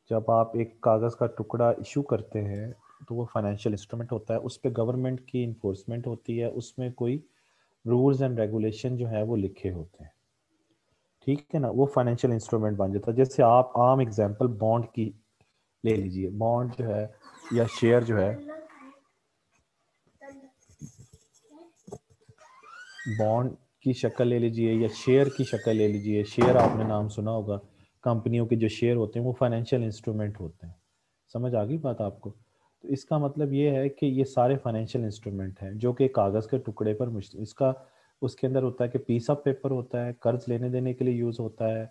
Speaker 1: जब आप एक कागज़ का टुकड़ा इशू करते हैं तो वो फाइनेंशियल इंस्ट्रूमेंट होता है, उस पर गवर्नमेंट की इन्फोर्समेंट होती है, उसमें कोई रूल्स एंड रेगुलेशन जो है वो लिखे होते हैं, ठीक है ना, वो फाइनेंशियल इंस्ट्रूमेंट बन जाता है। जैसे आप आम एग्जांपल बॉन्ड की ले लीजिए, बॉन्ड जो है या शेयर जो है, बॉन्ड की शक्ल ले लीजिए या शेयर की शक्ल ले लीजिए। शेयर आपने नाम सुना होगा, कंपनियों के जो शेयर होते हैं वो फाइनेंशियल इंस्ट्रूमेंट होते हैं। समझ आ गई बात आपको? तो इसका मतलब ये है कि ये सारे फाइनेंशियल इंस्ट्रूमेंट हैं जो कि कागज़ के टुकड़े पर इसका उसके अंदर होता है कि पीस ऑफ पेपर होता है, कर्ज लेने देने के लिए यूज़ होता है,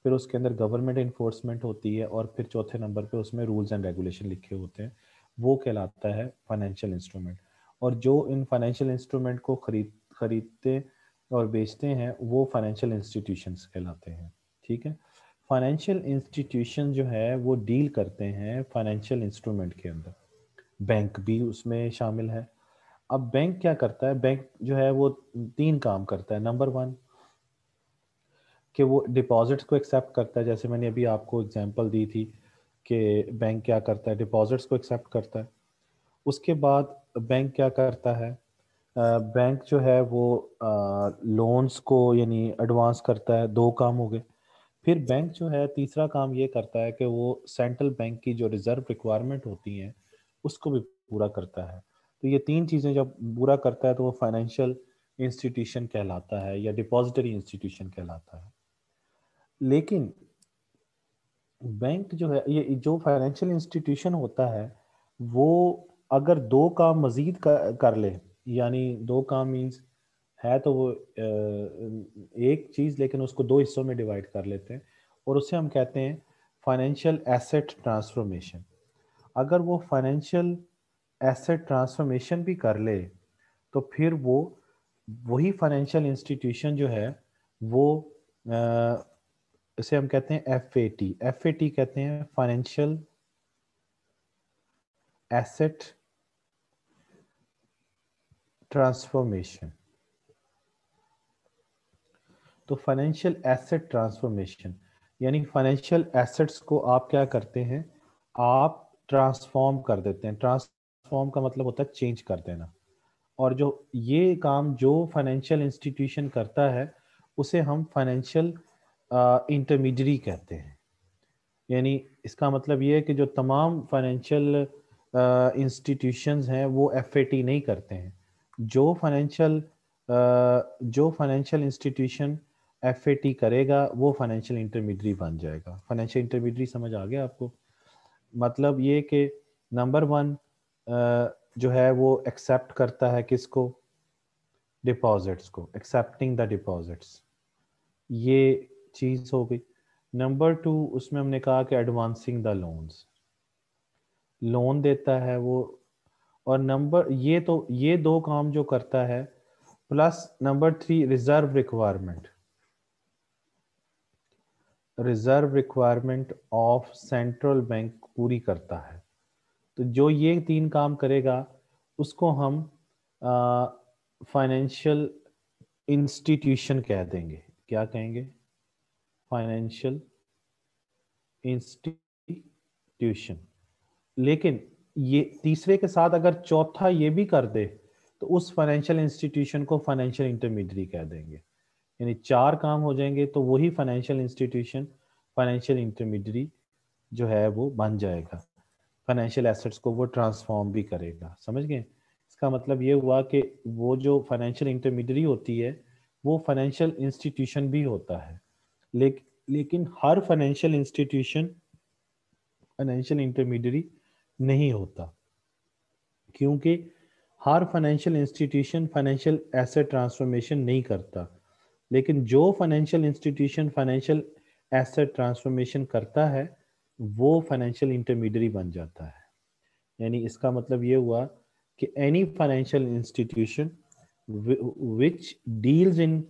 Speaker 1: फिर उसके अंदर गवर्नमेंट इन्फोर्समेंट होती है, और फिर चौथे नंबर पे उसमें रूल्स एंड रेगुलेशन लिखे होते हैं। वो कहलाता है फाइनेंशियल इंस्ट्रूमेंट। और जो इन फाइनेंशियल इंस्ट्रूमेंट को खरीदते और बेचते हैं वो फाइनेंशियल इंस्टीट्यूशंस कहलाते हैं, ठीक है। फाइनेंशियल इंस्टीट्यूशन जो है वो डील करते हैं फाइनेंशियल इंस्ट्रूमेंट के अंदर, बैंक भी उसमें शामिल है। अब बैंक क्या करता है? बैंक जो है वो तीन काम करता है। नंबर वन कि वो डिपॉजिट्स को एक्सेप्ट करता है, जैसे मैंने अभी आपको एग्जांपल दी थी कि बैंक क्या करता है, डिपॉजिट्स को एक्सेप्ट करता है। उसके बाद बैंक क्या करता है, बैंक जो है वो लोन्स को यानी एडवांस करता है। दो काम हो गए। फिर बैंक जो है तीसरा काम ये करता है कि वो सेंट्रल बैंक की जो रिजर्व रिक्वायरमेंट होती हैं उसको भी पूरा करता है। तो ये तीन चीज़ें जब पूरा करता है तो वो फाइनेंशियल इंस्टीट्यूशन कहलाता है या डिपॉजिटरी इंस्टीट्यूशन कहलाता है। लेकिन बैंक जो है, ये जो फाइनेंशियल इंस्टीट्यूशन होता है वो अगर दो काम मजीद कर ले, यानी दो काम मीन्स है तो वो एक चीज़ लेकिन उसको दो हिस्सों में डिवाइड कर लेते हैं, और उसे हम कहते हैं फाइनेंशियल एसेट ट्रांसफॉर्मेशन। अगर वो फाइनेंशियल एसेट ट्रांसफॉर्मेशन भी कर ले तो फिर वो वही फाइनेंशियल इंस्टीट्यूशन जो है वो इसे हम कहते हैं FAT। FAT कहते हैं फाइनेंशियल एसेट ट्रांसफॉर्मेशन। तो फाइनेंशियल एसेट ट्रांसफॉर्मेशन यानी फाइनेंशियल एसेट्स को आप क्या करते हैं, आप ट्रांसफॉर्म कर देते हैं। ट्रांसफॉर्म का मतलब होता है चेंज कर देना। और जो ये काम जो फाइनेंशियल इंस्टीट्यूशन करता है उसे हम फाइनेंशियल इंटरमीडियरी कहते हैं। यानी इसका मतलब ये है कि जो तमाम फाइनेंशियल इंस्टीट्यूशंस हैं वो FAT नहीं करते हैं। जो फाइनेंशियल इंस्टीट्यूशन FAT करेगा वो फाइनेंशियल इंटरमीडियरी बन जाएगा। फाइनेंशियल इंटरमीडियरी समझ आ गया आपको? मतलब ये कि नंबर 1 जो है वो एक्सेप्ट करता है किसको, डिपॉजिट्स को, एक्सेप्टिंग द डिपॉजिट्स, ये चीज हो गई। नंबर 2 उसमें हमने कहा कि एडवांसिंग द लोन्स, लोन देता है वो। और नंबर ये दो काम जो करता है, plus number 3 reserve requirement of central bank पूरी करता है। तो जो ये 3 काम करेगा उसको हम फाइनेंशियल इंस्टीट्यूशन कह देंगे। क्या कहेंगे? Financial institution. लेकिन ये तीसरे के साथ अगर चौथा ये भी कर दे तो उस फाइनेंशियल इंस्टीट्यूशन को फाइनेंशियल इंटरमीडियरी कह देंगे। यानी 4 काम हो जाएंगे तो वही फाइनेंशियल इंस्टीट्यूशन फाइनेंशियल इंटरमीडियरी जो है वो बन जाएगा। फाइनेंशियल एसेट्स को वो ट्रांसफॉर्म भी करेगा। समझ गए? इसका मतलब ये हुआ कि वो जो फाइनेंशियल इंटरमीडियरी होती है वो फाइनेंशियल इंस्टीट्यूशन भी होता है। लेकिन हर फाइनेंशियल इंस्टीट्यूशन फाइनेंशियल इंटरमीडियरी नहीं होता, क्योंकि हर financial institution financial asset transformation नहीं करता। लेकिन जो financial institution financial asset transformation करता है वो फाइनेंशियल इंटरमीडियरी बन जाता है। यानी इसका मतलब ये हुआ कि any financial institution which deals in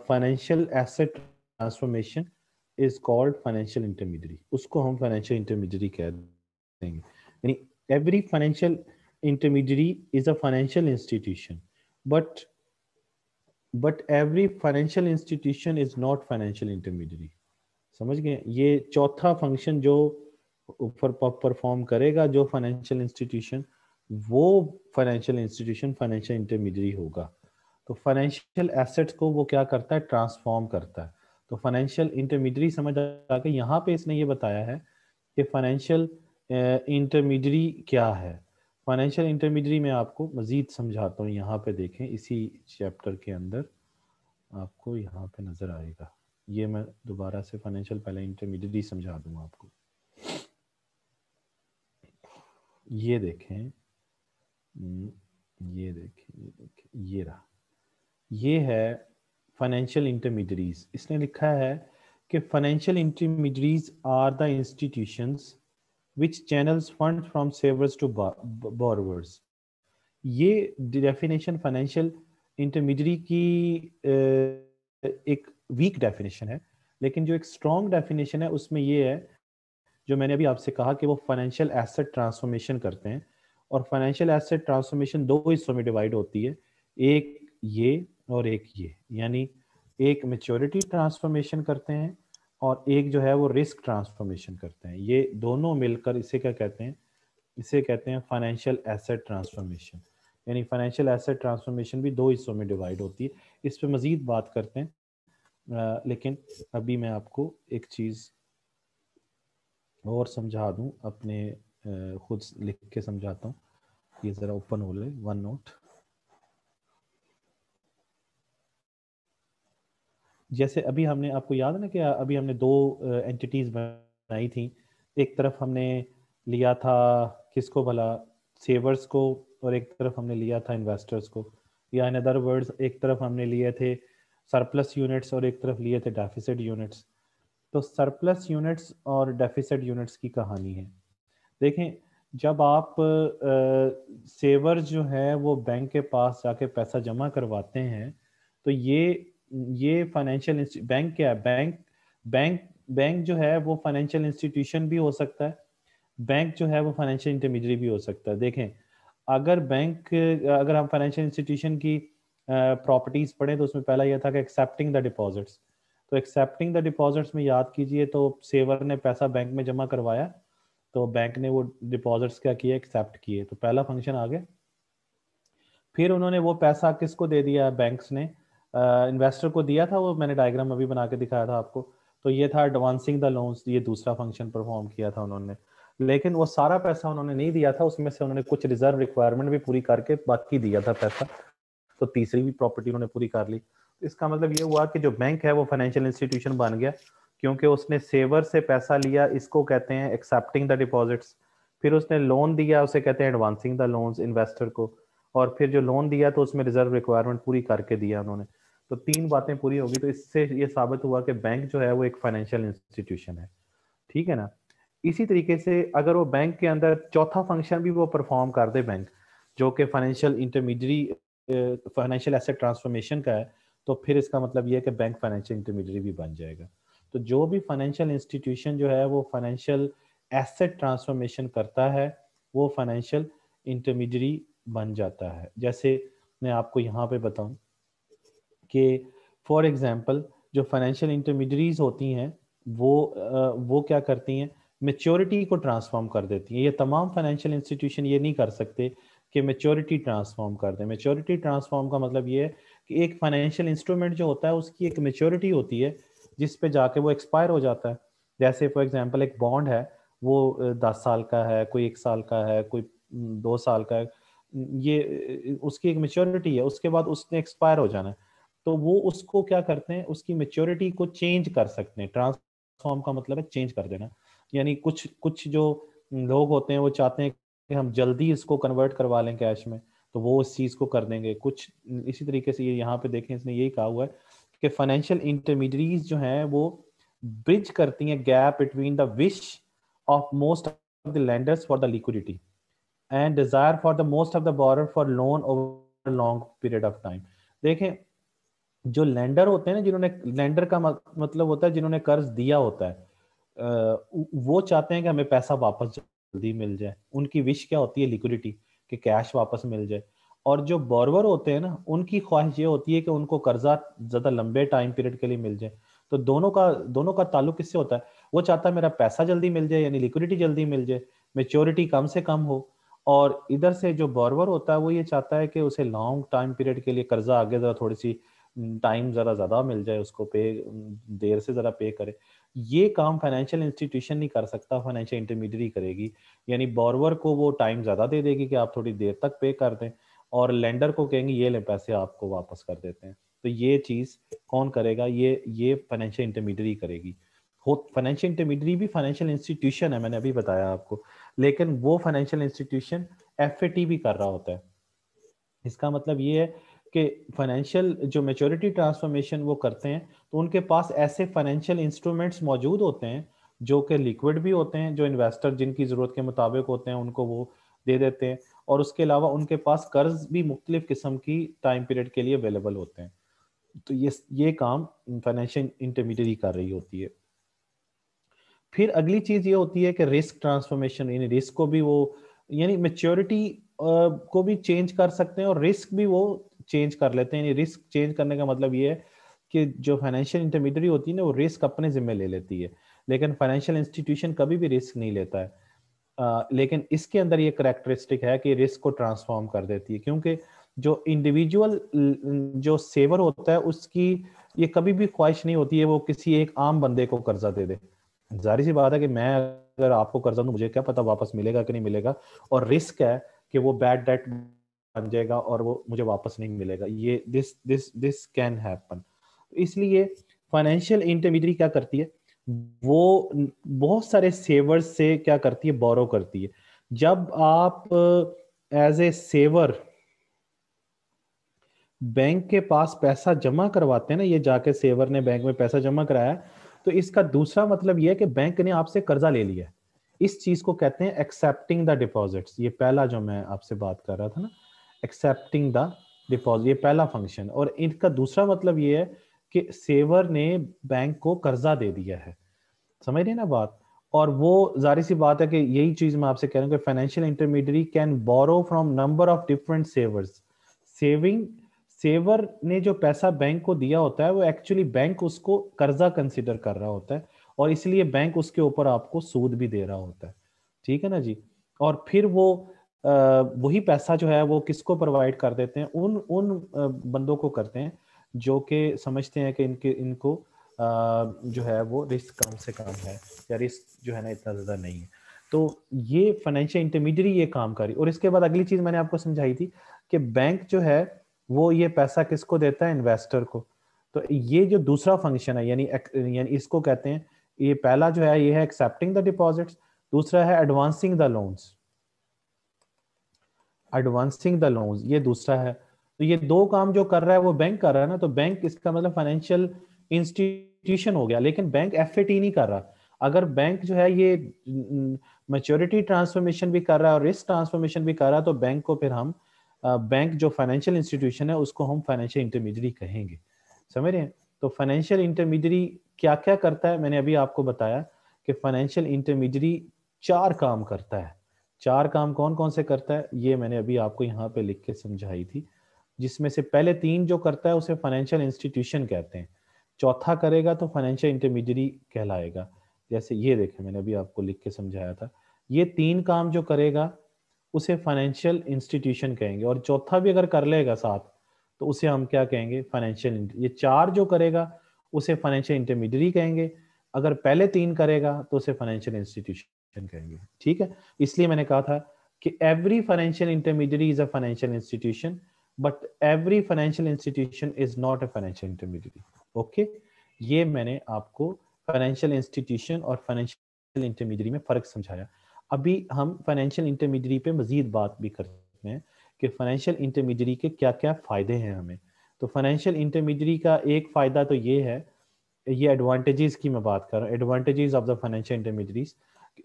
Speaker 1: financial asset transformation is called financial intermediary। उसको हम financial intermediary कह देंगे। यानी every financial intermediary is a financial institution, but every financial institution is not financial intermediary। समझ गए? ये चौथा फंक्शन जो ऊपर परफॉर्म करेगा जो फाइनेंशियल इंस्टीट्यूशन, वो फाइनेंशियल इंस्टीट्यूशन फाइनेंशियल इंटरमीडियरी होगा। तो फाइनेंशियल एसेट्स को वो क्या करता है? ट्रांसफॉर्म करता है। तो फाइनेंशियल इंटरमीडियरी समझ आ गई। यहाँ पे इसने ये बताया है कि फाइनेंशियल इंटरमीडियरी क्या है। फाइनेंशियल इंटरमीडियरी में आपको मजीद समझाता हूँ। यहाँ पे देखें, इसी चैप्टर के अंदर आपको यहाँ पे नजर आएगा। ये मैं दोबारा से फाइनेंशियल पहले इंटरमीडियरी समझा दूंगा आपको। ये देखें, ये देखें, ये रहा, ये है फाइनेंशियल इंटरमीडियरीज। इसने लिखा है कि financial intermediaries are the institutions which channels funds from savers to borrowers। ये डेफिनेशन फाइनेंशियल इंटरमीडियरी की एक वीक डेफिनेशन है, लेकिन जो एक स्ट्रॉन्ग डेफिनेशन है उसमें ये है जो मैंने अभी आपसे कहा कि वो फाइनेंशियल एसेट ट्रांसफॉर्मेशन करते हैं। और फाइनेंशियल एसेट ट्रांसफॉर्मेशन 2 हिस्सों में डिवाइड होती है, एक ये और एक ये। यानी एक मैच्योरिटी ट्रांसफॉर्मेशन करते हैं और एक जो है वो रिस्क ट्रांसफॉर्मेशन करते हैं। ये दोनों मिलकर इसे क्या कहते हैं? इसे कहते हैं फाइनेंशियल एसेट ट्रांसफॉर्मेशन। यानी फाइनेंशियल एसेट ट्रांसफॉर्मेशन भी 2 हिस्सों में डिवाइड होती है। इस पे मजीद बात करते हैं, लेकिन अभी मैं आपको एक चीज़ और समझा दूं, अपने खुद लिख के समझाता हूँ। ये ज़रा ओपन हो ले वन नोट। जैसे अभी हमने, आपको याद है ना कि अभी हमने 2 एंटिटीज बनाई थी। एक तरफ हमने लिया था किसको भला? सेवर्स को। और एक तरफ हमने लिया था इन्वेस्टर्स को। या इन अदर वर्ड्स, एक तरफ हमने लिए थे सरप्लस यूनिट्स और एक तरफ लिए थे डेफिसिट यूनिट्स। तो सरप्लस यूनिट्स और डेफिसिट यूनिट्स की कहानी है। देखें, जब आप सेवर जो है वो बैंक के पास जाके पैसा जमा करवाते हैं, तो ये फाइनेंशियल बैंक क्या है, बैंक बैंक जो है वो फाइनेंशियल इंस्टीट्यूशन भी हो सकता है, बैंक जो है वो फाइनेंशियल इंटरमीडियरी भी हो सकता है। देखें, अगर हम फाइनेंशियल इंस्टीट्यूशन की प्रॉपर्टीज पढ़ें तो उसमें पहला यह था कि एक्सेप्टिंग द डिपॉजिट्स। तो एक्सेप्टिंग द डिपॉजिट्स में याद कीजिए, तो सेवर ने पैसा बैंक में जमा करवाया, तो बैंक ने वो डिपॉजिट्स क्या किए, एक्सेप्ट किए, तो पहला फंक्शन आ गया। फिर उन्होंने वो पैसा किसको दे दिया, बैंक्स ने इन्वेस्टर को दिया था, वो मैंने डायग्राम अभी बना के दिखाया था आपको। तो ये था एडवांसिंग द लोन्स, ये दूसरा फंक्शन परफॉर्म किया था उन्होंने। लेकिन वो सारा पैसा उन्होंने नहीं दिया था, उसमें से उन्होंने कुछ रिजर्व रिक्वायरमेंट भी पूरी करके बाकी दिया था पैसा, तो तीसरी भी प्रॉपर्टी उन्होंने पूरी कर ली। इसका मतलब ये हुआ कि जो बैंक है वो फाइनेंशियल इंस्टीट्यूशन बन गया, क्योंकि उसने सेवर से पैसा लिया, इसको कहते हैं एक्सेप्टिंग द डिपॉजिट्स। फिर उसने लोन दिया, उसे कहते हैं एडवांसिंग द लोन्स इन्वेस्टर को। और फिर जो लोन दिया तो उसमें रिजर्व रिक्वायरमेंट पूरी करके दिया उन्होंने। तो तीन बातें पूरी होगी, तो इससे ये साबित हुआ कि बैंक जो है वो एक फाइनेंशियल इंस्टीट्यूशन है। ठीक है ना। इसी तरीके से अगर वो बैंक के अंदर चौथा फंक्शन भी वो परफॉर्म कर दे बैंक, जो कि financial intermediary, financial asset transformation का है, तो फिर इसका मतलब ये है कि बैंक फाइनेंशियल इंटरमीडियरी भी बन जाएगा। तो जो भी फाइनेंशियल इंस्टीट्यूशन जो है वो फाइनेंशियल एसेट ट्रांसफॉर्मेशन करता है, वो फाइनेंशियल इंटरमीडियरी बन जाता है। जैसे मैं आपको यहाँ पे बताऊं कि फॉर एग्जांपल जो फाइनेंशियल इंटरमीडियरीज होती हैं वो क्या करती हैं, मेच्योरिटी को ट्रांसफॉर्म कर देती हैं। ये तमाम फाइनेंशियल इंस्टीट्यूशन ये नहीं कर सकते कि मेच्योरिटी ट्रांसफॉर्म कर दें। मेच्योरिटी ट्रांसफॉर्म का मतलब ये है कि एक फाइनेंशियल इंस्ट्रूमेंट जो होता है उसकी एक मेच्योरिटी होती है जिस पे जाके वो एक्सपायर हो जाता है। जैसे फॉर एग्जांपल एक बॉन्ड है, वो 10 साल का है, कोई 1 साल का है, कोई 2 साल का है, ये उसकी एक मेच्योरिटी है, उसके बाद उसने एक्सपायर हो जाना है। तो वो उसको क्या करते हैं, उसकी मेच्योरिटी को चेंज कर सकते हैं। ट्रांसफॉर्म का मतलब है चेंज कर देना। यानी कुछ कुछ जो लोग होते हैं वो चाहते हैं कि हम जल्दी इसको कन्वर्ट करवा लें कैश में, तो वो उस चीज को कर देंगे। कुछ इसी तरीके से ये यहाँ पे देखें, इसने यही कहा हुआ है कि फाइनेंशियल इंटरमीडियरीज जो हैं वो ब्रिज करती हैं gap between the wish of most of the lenders for the liquidity and desire for the most of the borer for loan over long period of time. देखें, जो लेंडर होते हैं ना, जिन्होंने लेंडर का मतलब होता है जिन्होंने कर्ज दिया होता है, वो चाहते हैं कि हमें पैसा वापस जल्दी मिल जाए। उनकी विश क्या होती है, लिक्विडिटी, कि कैश वापस मिल जाए। और जो बोरवर होते हैं ना, उनकी ख्वाहिश ये होती है कि उनको कर्जा ज्यादा लंबे टाइम पीरियड के लिए मिल जाए। तो दोनों का ताल्लुक किससे होता है, वो चाहता है मेरा पैसा जल्दी मिल जाए, यानी लिक्विडिटी जल्दी मिल जाए, मेच्योरिटी कम से कम हो। और इधर से जो बोरवर होता है वो ये चाहता है कि उसे लॉन्ग टाइम पीरियड के लिए कर्जा आगे जरा थोड़ी सी टाइम जरा ज्यादा मिल जाए, उसको पे देर से जरा पे करे। ये काम फाइनेंशियल इंस्टीट्यूशन नहीं कर सकता, फाइनेंशियल इंटरमीडियरी करेगी। यानी बोरवर को वो टाइम ज्यादा दे देगी कि आप थोड़ी देर तक पे कर दें, और लेंडर को कहेंगे ये ले पैसे आपको वापस कर देते हैं। तो ये चीज कौन करेगा, ये फाइनेंशियल इंटरमीडियरी करेगी। हो फाइनेंशियल इंटरमीडियरी भी फाइनेंशियल इंस्टीट्यूशन है, मैंने अभी बताया आपको, लेकिन वो फाइनेंशियल इंस्टीट्यूशन एफएटी भी कर रहा होता है। इसका मतलब ये है कि फाइनेंशियल जो मेच्योरिटी ट्रांसफॉर्मेशन वो करते हैं, तो उनके पास ऐसे फाइनेंशियल इंस्ट्रूमेंट्स मौजूद होते हैं जो कि लिक्विड भी होते हैं, जो इन्वेस्टर जिनकी ज़रूरत के मुताबिक होते हैं उनको वो दे देते हैं। और उसके अलावा उनके पास कर्ज भी मुख्तलिफ किस्म की टाइम पीरियड के लिए अवेलेबल होते हैं। तो ये काम फाइनेंशियल इंटरमीडियरी कर रही होती है। फिर अगली चीज ये होती है कि रिस्क ट्रांसफॉर्मेशन, यानी रिस्क को भी वो, यानी मेच्योरिटी को भी चेंज कर सकते हैं और रिस्क भी वो चेंज कर लेते हैं। यानी रिस्क चेंज करने का मतलब ये है कि जो फाइनेंशियल इंटरमीडियरी होती है ना, वो रिस्क अपने जिम्मे ले लेती है, लेकिन फाइनेंशियल इंस्टीट्यूशन कभी भी रिस्क नहीं लेता है। लेकिन इसके अंदर ये करेक्टरिस्टिक है कि रिस्क को ट्रांसफॉर्म कर देती है, क्योंकि जो इंडिविजुअल जो सेवर होता है उसकी ये कभी भी ख्वाहिश नहीं होती है वो किसी एक आम बंदे को कर्जा दे दे। जाहिर सी बात है कि मैं अगर आपको कर्जा दूं, मुझे क्या पता वापस मिलेगा कि नहीं मिलेगा, और रिस्क है कि वो बैड डेट बन जाएगा और वो मुझे वापस नहीं मिलेगा। ये दिस कैन हैपन। इसलिए फाइनेंशियल इंटरमीडियरी क्या करती है, वो बहुत सारे सेवर्स से क्या करती है, बोरो करती है। जब आप एज ए सेवर बैंक के पास पैसा जमा करवाते हैं ना, ये जाके सेवर ने बैंक में पैसा जमा कराया, तो इसका दूसरा मतलब यह है कि बैंक ने आपसे कर्जा ले लिया है। इस चीज को कहते हैं एक्सेप्टिंग द डिपॉजिट्स। ये पहला जो मैं आपसे बात कर रहा था ना, एक्सेप्टिंग द डिपॉजिट, ये पहला फंक्शन। और इनका दूसरा मतलब ये है कि सेवर ने बैंक को कर्जा दे दिया है, समझ रहे ना बात। और वो जाहिर सी बात है कि यही चीज मैं आपसे कह रहा हूँ कि financial intermediary can borrow from number of different savers. Saving saver ने जो पैसा बैंक को दिया होता है वो एक्चुअली बैंक उसको कर्जा कंसिडर कर रहा होता है, और इसलिए बैंक उसके ऊपर आपको सूद भी दे रहा होता है, ठीक है ना जी। और फिर वो वही पैसा जो है वो किसको प्रोवाइड कर देते हैं, उन उन बंदों को करते हैं जो कि समझते हैं कि इनको जो है वो रिस्क कम से कम है, या रिस्क जो है ना इतना ज़्यादा नहीं है। तो ये फाइनेंशियल इंटरमीडियरी ये काम करी। और इसके बाद अगली चीज़ मैंने आपको समझाई थी कि बैंक जो है वो ये पैसा किसको देता है, इन्वेस्टर को। तो ये जो दूसरा फंक्शन है, यानी इसको कहते हैं, ये पहला जो है ये है एक्सेप्टिंग द डिपॉजिट्स, दूसरा है advancing the loans. Advancing the loans ये दूसरा है। तो ये दो काम जो कर रहा है वो बैंक कर रहा है ना, तो बैंक इसका मतलब फाइनेंशियल इंस्टीट्यूशन हो गया, लेकिन बैंक एफएटी नहीं कर रहा। अगर बैंक जो है ये मैच्योरिटी ट्रांसफॉर्मेशन भी कर रहा है और रिस्क ट्रांसफॉर्मेशन भी कर रहा है, तो बैंक को फिर हम बैंक जो फाइनेंशियल इंस्टीट्यूशन है उसको हम फाइनेंशियल इंटरमीडियरी कहेंगे, समझ रहे हैं। तो फाइनेंशियल इंटरमीडियरी क्या क्या करता है, मैंने अभी आपको बताया कि फाइनेंशियल इंटरमीडियरी 4 काम करता है। 4 काम कौन कौन से करता है ये मैंने अभी आपको यहाँ पे लिख के समझाई थी, जिसमें से पहले 3 जो करता है उसे फाइनेंशियल इंस्टीट्यूशन कहते हैं, चौथा करेगा तो फाइनेंशियल इंटरमीडियरी कहलाएगा। जैसे ये देखें मैंने अभी आपको लिख के समझाया था, ये 3 काम जो करेगा उसे फाइनेंशियल इंस्टीट्यूशन कहेंगे, और चौथा भी अगर कर लेगा साथ तो उसे हम क्या कहेंगे, फाइनेंशियल। ये 4 जो करेगा उसे फाइनेंशियल इंटरमीडियरी कहेंगे, अगर पहले 3 करेगा तो उसे फाइनेंशियल इंस्टीट्यूशन कहेंगे, ठीक है। इसलिए मैंने कहा था कि every financial intermediary is a financial institution, but every financial institution is not a financial intermediary. Okay, ये मैंने आपको फाइनेंशियल इंस्टीट्यूशन और फाइनेंशियल इंटरमीडियरी में फर्क समझाया। अभी हम फाइनेंशियल इंटरमीडियरी पे मजीद बात भी करते हैं कि फाइनेंशियल इंटरमीडियरी के क्या क्या फायदे हैं हमें। तो फाइनेंशियल इंटरमीडियरी का एक फायदा तो ये है, ये एडवांटेजेस की मैं बात कर रहा हूँ, advantages of the financial intermediaries.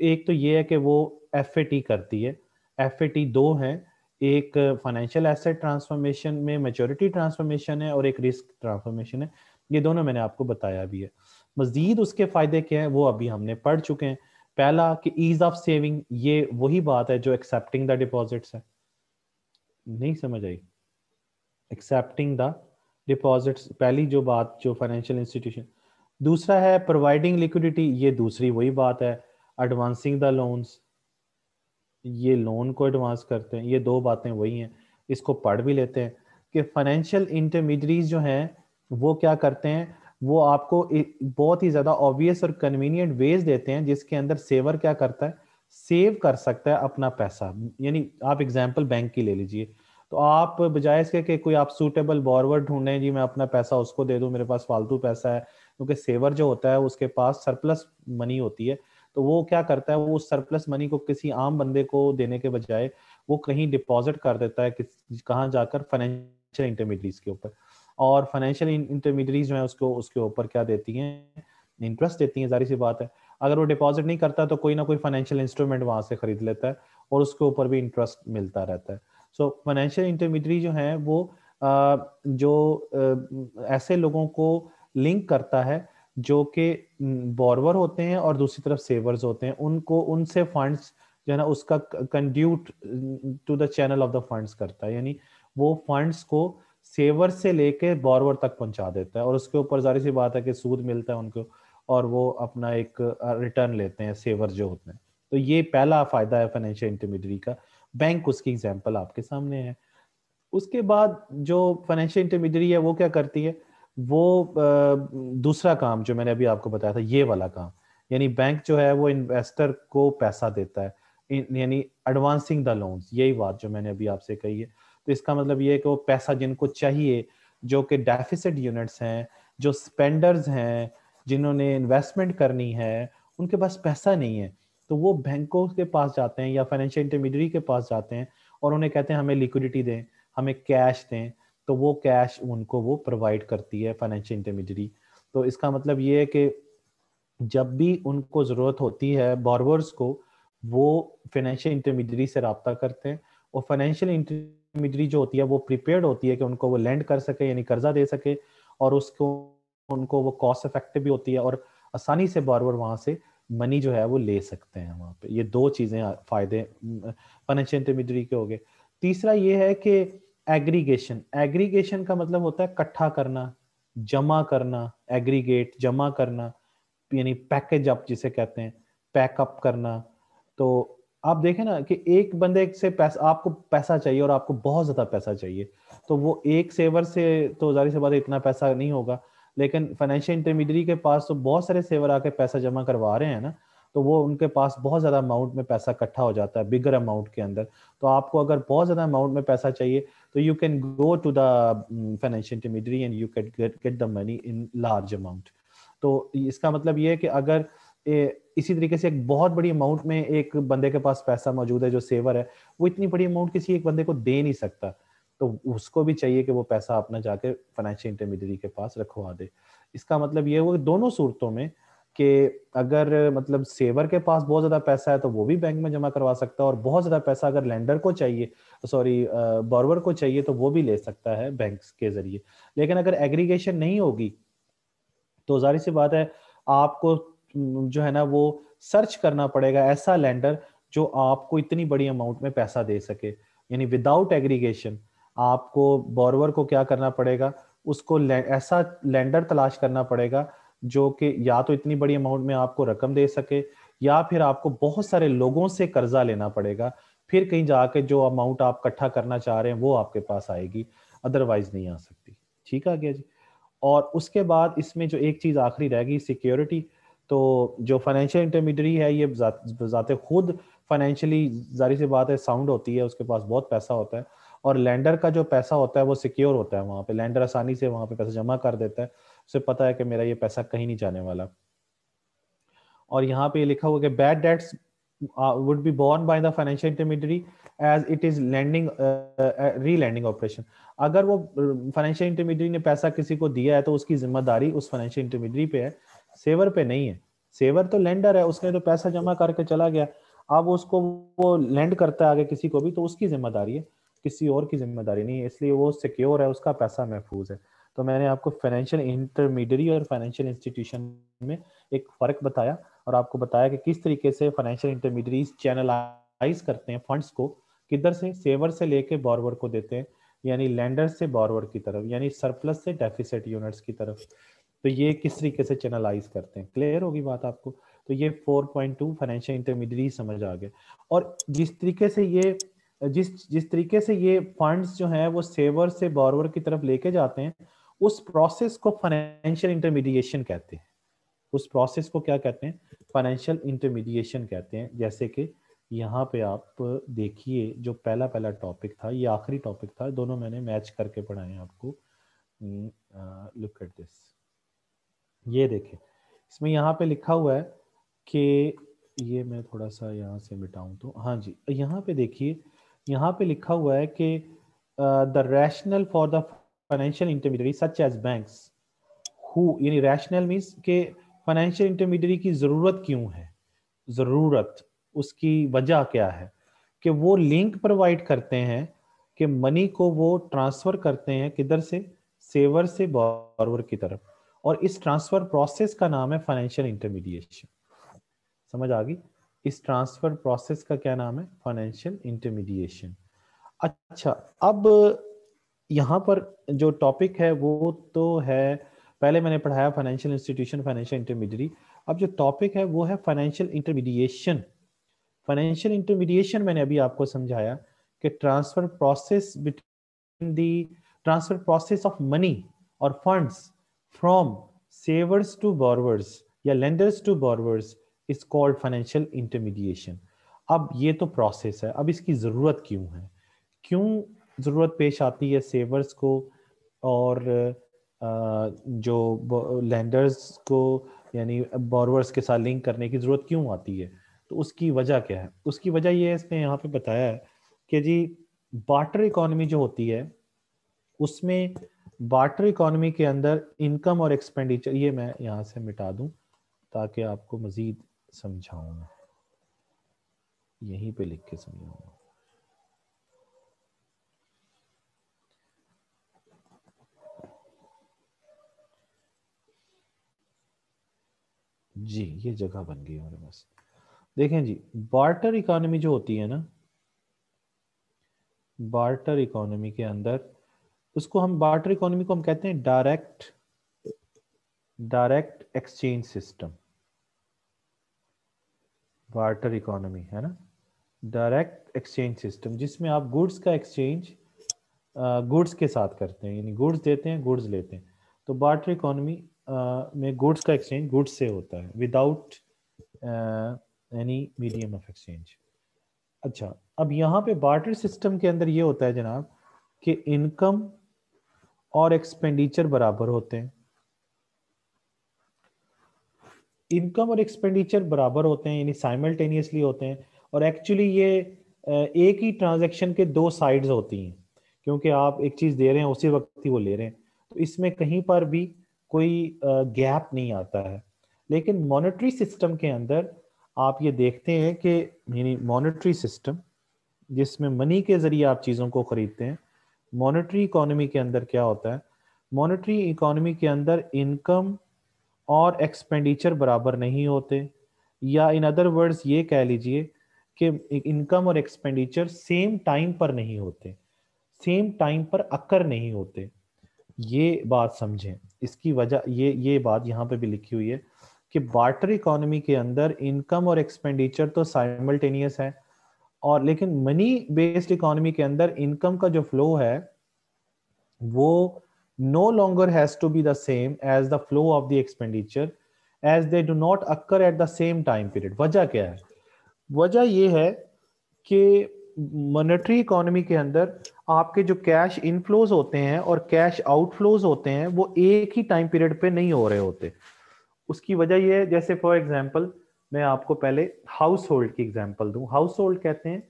Speaker 1: एक तो ये है कि वो एफएटी करती है। एफएटी 2 है, एक फाइनेंशियल एसेट ट्रांसफॉर्मेशन में मैच्योरिटी ट्रांसफॉर्मेशन है और एक रिस्क ट्रांसफॉर्मेशन है। ये दोनों मैंने आपको बताया भी है। मजीद उसके फायदे क्या हैं वो अभी हमने पढ़ चुके हैं। पहला कि ईज ऑफ सेविंग, ये वही बात है जो एक्सेप्टिंग द डिपॉजिट्स है, नहीं समझ आई। एक्सेप्टिंग द डिपॉजिट्स पहली जो बात जो फाइनेंशियल इंस्टीट्यूशन। दूसरा है प्रोवाइडिंग लिक्विडिटी, ये दूसरी वही बात है। एडवांसिंग द लोन्स, ये लोन को एडवांस करते हैं, ये दो बातें वही हैं। इसको पढ़ भी लेते हैं कि फाइनेंशियल इंटरमीडियरीज जो हैं वो क्या करते हैं, वो आपको बहुत ही ज्यादा ऑब्वियस और कन्वीनियंट वेज देते हैं जिसके अंदर सेवर क्या करता है, सेव कर सकता है अपना पैसा। यानी आप एग्जांपल बैंक की ले लीजिए, तो आप बजाय इसके कि कोई आप सूटेबल बोरवर ढूंढें, जी मैं अपना पैसा उसको दे दूं, मेरे पास फालतू पैसा है, क्योंकि सेवर जो होता है उसके पास सरप्लस मनी होती है, तो वो क्या करता है, वो उस सरप्लस मनी को किसी आम बंदे को देने के बजाय वो कहीं डिपॉजिट कर देता है, कहाँ जाकर, फाइनेंशियल इंटरमीडियरीज के ऊपर। और फाइनेंशियल इंटरमीडियरीज जो है उसको उसके ऊपर क्या देती हैं, इंटरेस्ट देती हैं, जारी सी बात है। अगर वो डिपॉजिट नहीं करता तो कोई ना कोई फाइनेंशियल इंस्ट्रूमेंट वहां से खरीद लेता है और उसके ऊपर भी इंटरेस्ट मिलता रहता है। सो फाइनेंशियल इंटरमीडियरी जो है वो ऐसे लोगों को लिंक करता है जो कि बोरवर होते हैं और दूसरी तरफ सेवर्स होते हैं, उनको उनसे फंड्स जो है ना उसका conduit to the channel of the funds करता है, यानी वो फंड्स को सेवर से लेके बोरवर तक पहुंचा देता है, और उसके ऊपर जारी सी बात है कि सूद मिलता है उनको, और वो अपना एक रिटर्न लेते हैं सेवर जो होते हैं। तो ये पहला फायदा है फाइनेंशियल इंटरमीडियरी का। बैंक उसकी एग्जांपल आपके सामने है। उसके बाद जो फाइनेंशियल इंटरमीडियरी है वो क्या करती है, वो दूसरा काम जो मैंने अभी आपको बताया था ये वाला काम, यानी बैंक जो है वो इन्वेस्टर को पैसा देता है, यानी एडवांसिंग द लोन्स, यही बात जो मैंने अभी आपसे कही है। तो इसका मतलब ये है कि वो पैसा जिनको चाहिए, जो कि डेफिसिट यूनिट्स हैं, जो स्पेंडर्स हैं, जिन्होंने इन्वेस्टमेंट करनी है, उनके पास पैसा नहीं है, तो वो बैंकों के पास जाते हैं या फाइनेंशियल इंटरमीडियरी के पास जाते हैं और उन्हें कहते हैं हमें लिक्विडिटी दें, हमें कैश दें। तो वो कैश उनको वो प्रोवाइड करती है फाइनेंशियल इंटरमीडियरी। तो इसका मतलब ये है कि जब भी उनको जरूरत होती है बोरवर्स को, वो फाइनेंशियल इंटरमीडियरी से रब्ता करते हैं, और फाइनेंशियल इंटरमीडियरी जो होती है वो प्रिपेयर्ड होती है कि उनको वो लेंड कर सके, यानी कर्जा दे सके, और उसको उनको वो कॉस्ट इफेक्टिव भी होती है, और आसानी से बारबर वहां से मनी जो है वो ले सकते हैं वहां पे। ये दो चीजें फायदे फाइनेंशियल इंटरमीडियरी के हो गए। तीसरा ये है कि एग्रीगेशन। एग्रीगेशन का मतलब होता है इकट्ठा करना, जमा करना, एग्रीगेट जमा करना, यानी पैकेज अप जिसे कहते हैं, पैकअप करना। तो आप देखें ना कि एक बंदे से पैसा, आपको पैसा चाहिए और आपको बहुत ज्यादा पैसा चाहिए, तो वो एक सेवर से तो जाहिर सी बात है इतना पैसा नहीं होगा, लेकिन फाइनेंशियल इंटरमीडियरी के पास तो बहुत सारे सेवर आके पैसा जमा करवा रहे हैं ना, तो वो उनके पास बहुत ज्यादा अमाउंट में पैसा इकट्ठा हो जाता है, बिगर अमाउंट के अंदर। तो आपको अगर बहुत ज्यादा अमाउंट में पैसा चाहिए तो you can go to the financial intermediary and you can get the money in large amount. तो इसका मतलब ये है कि अगर इसी तरीके से एक बहुत बड़ी अमाउंट में एक बंदे के पास पैसा मौजूद है जो सेवर है, वो इतनी बड़ी अमाउंट किसी एक बंदे को दे नहीं सकता, तो उसको भी चाहिए कि वो पैसा अपना जाके फाइनेंशियल इंटरमीडियरी के पास रखवा दे। इसका मतलब ये हुआ कि दोनों सूरतों में कि अगर मतलब सेवर के पास बहुत ज्यादा पैसा है तो वो भी बैंक में जमा करवा सकता है, और बहुत ज्यादा पैसा अगर लेंडर को चाहिए, सॉरी बोरोवर को चाहिए, तो वो भी ले सकता है बैंक के जरिए। लेकिन अगर एग्रीगेशन नहीं होगी तो जाहिर सी बात है आपको जो है ना वो सर्च करना पड़ेगा ऐसा लेंडर जो आपको इतनी बड़ी अमाउंट में पैसा दे सके। यानी विदाउट एग्रीगेशन आपको बोरोवर को क्या करना पड़ेगा, उसको ऐसा लेंडर तलाश करना पड़ेगा जो कि या तो इतनी बड़ी अमाउंट में आपको रकम दे सके, या फिर आपको बहुत सारे लोगों से कर्जा लेना पड़ेगा, फिर कहीं जाके जो अमाउंट आप इकट्ठा करना चाह रहे हैं वो आपके पास आएगी, अदरवाइज नहीं आ सकती। ठीक आ गया जी। और उसके बाद इसमें जो एक चीज आखिरी रह गई, सिक्योरिटी। तो जो फाइनेंशियल इंटरमीडियरी है ये जाते खुद फाइनेंशियली जाहिर सी बात है साउंड होती है, उसके पास बहुत पैसा होता है, और लैंडर का जो पैसा होता है वो सिक्योर होता है, वहां पे लैंडर आसानी से वहां पे पैसा जमा कर देता है, उसे पता है कि मेरा ये पैसा कहीं नहीं जाने वाला। और यहाँ पे लिखा हुआ कि bad debts would be borne by the financial intermediary as it is lending re-lending operation। अगर वो फाइनेंशियल इंटरमीडियरी ने पैसा किसी को दिया है तो उसकी जिम्मेदारी उस फाइनेंशियल इंटरमीडियरी पे है, सेवर पे नहीं है। सेवर तो लेंडर है, उसने तो पैसा जमा करके चला गया, अब उसको वो लेंड करता है आगे किसी को भी, तो उसकी जिम्मेदारी है, किसी और की जिम्मेदारी नहीं है, इसलिए वो सिक्योर है, उसका पैसा महफूज है। तो मैंने आपको फाइनेंशियल इंटरमीडियरी और फाइनेंशियल इंस्टीट्यूशन में एक फर्क बताया, और आपको बताया कि किस तरीके से फाइनेंशियल इंटरमीडियरीज चैनलाइज करते हैं फंड्स को, किधर से, सेवर से लेके बोरोवर को देते हैं, यानी लेंडर से बोरोवर की तरफ, यानी सरप्लस से डेफिसिट यूनिट्स की तरफ। तो ये किस तरीके से चैनलाइज करते हैं, क्लियर होगी बात आपको। तो ये 4.2 फाइनेंशियल इंटरमीडियरी समझ आ गए। और जिस तरीके से ये जिस तरीके से ये फंड्स जो हैं वो सेवर से बोरोवर की तरफ लेके जाते हैं, उस प्रोसेस को फाइनेंशियल इंटरमीडिएशन कहते हैं। उस प्रोसेस को क्या कहते हैं, फाइनेंशियल इंटरमीडिएशन कहते हैं। जैसे कि यहाँ पे आप देखिए जो पहला पहला टॉपिक था, ये आखिरी टॉपिक था, दोनों मैंने मैच करके पढ़ाए हैं आपको। लुक एट दिस, ये देखिए इसमें यहाँ पे लिखा हुआ है कि, ये मैं थोड़ा सा यहाँ से मिटाऊं तो, हाँ जी, यहाँ पे देखिए, यहाँ पे लिखा हुआ है कि the rational for the financial intermediary such as banks who, यानी रैशनल मींस के फाइनेंशियल इंटरमीडियरी की जरूरत क्यों है, जरूरत उसकी वजह क्या है, कि वो लिंक प्रोवाइड करते हैं कि मनी को वो ट्रांसफर करते हैं किधर से, सेवर से बोरोवर की तरफ, और इस ट्रांसफर प्रोसेस का नाम है फाइनेंशियल इंटरमीडिएशन। समझ आ गई, इस ट्रांसफर प्रोसेस का क्या नाम है, फाइनेंशियल इंटरमीडिएशन। अच्छा, अब यहाँ पर जो टॉपिक है वो तो है, पहले मैंने पढ़ाया फाइनेंशियल इंस्टीट्यूशन, फाइनेंशियल इंटरमीडियरी, अब जो टॉपिक है वो है फाइनेंशियल इंटरमीडिएशन। फाइनेंशियल इंटरमीडिएशन मैंने अभी आपको समझाया कि transfer process between the, transfer process of money और funds from savers to borrowers या lenders to borrowers is called financial intermediation. अब ये तो प्रोसेस है, अब इसकी जरूरत क्यों है, क्यों जरूरत पेश आती है सेवर्स को और जो लैंडर्स को यानी बोरोवर्स के साथ लिंक करने की जरूरत क्यों आती है, तो उसकी वजह क्या है, उसकी वजह ये है, इसने यहाँ पे बताया है कि जी बार्टर इकोनॉमी जो होती है उसमें, बार्टर इकोनॉमी के अंदर इनकम और एक्सपेंडिचर, ये मैं यहाँ से मिटा दूं ताकि आपको मजीद समझाऊं मैं। यहीं पे लिख के समझाऊंगा। जी ये जगह बन गई हमारे पास। देखें जी, बार्टर इकोनॉमी जो होती है ना, बार्टर इकोनॉमी के अंदर, उसको हम बार्टर इकोनॉमी को हम कहते हैं direct exchange system. Barter economy है ना, डायरेक्ट एक्सचेंज सिस्टम, जिसमें आप गुड्स का एक्सचेंज गुड्स के साथ करते हैं, यानी गुड्स देते हैं, गुड्स लेते हैं। तो बार्टर इकोनॉमी में गुड्स का एक्सचेंज गुड्स से होता है without any medium of exchange. अच्छा, अब यहाँ पे बार्टर सिस्टम के अंदर ये होता है जनाब कि इनकम और एक्सपेंडिचर बराबर होते हैं। इनकम और एक्सपेंडिचर बराबर होते हैं, यानी साइमल्टेनियसली होते हैं। और एक्चुअली ये एक ही ट्रांजैक्शन के दो साइड्स होती हैं, क्योंकि आप एक चीज दे रहे हैं उसी वक्त ही वो ले रहे हैं, तो इसमें कहीं पर भी कोई गैप नहीं आता है। लेकिन मॉनेटरी सिस्टम के अंदर आप ये देखते हैं कि यानी मॉनेटरी सिस्टम जिसमें मनी के जरिए आप चीज़ों को खरीदते हैं, मॉनेटरी इकोनॉमी के अंदर क्या होता है, मॉनेटरी इकोनॉमी के अंदर इनकम और एक्सपेंडिचर बराबर नहीं होते, या इन अदर वर्ड्स ये कह लीजिए कि इनकम और एक्सपेंडिचर सेम टाइम पर नहीं होते, सेम टाइम पर अकर नहीं होते। ये बात समझें, इसकी वजह ये बात यहाँ पे भी लिखी हुई है कि बार्टर इकोनॉमी के अंदर इनकम और एक्सपेंडिचर तो साइमल्टेनियस है, और लेकिन मनी बेस्ड इकोनॉमी के अंदर इनकम का जो फ्लो है वो no longer has to be the same as the flow of the expenditure as they do not occur at the same time period। वजह क्या है? वजह ये है कि मॉनेटरी इकोनॉमी के अंदर आपके जो कैश इनफ्लोज होते हैं और कैश आउटफ्लोज होते हैं वो एक ही टाइम पीरियड पे नहीं हो रहे होते। उसकी वजह ये है, जैसे फॉर एग्जांपल मैं आपको पहले हाउस होल्ड की एग्जांपल दूं। हाउस होल्ड कहते हैं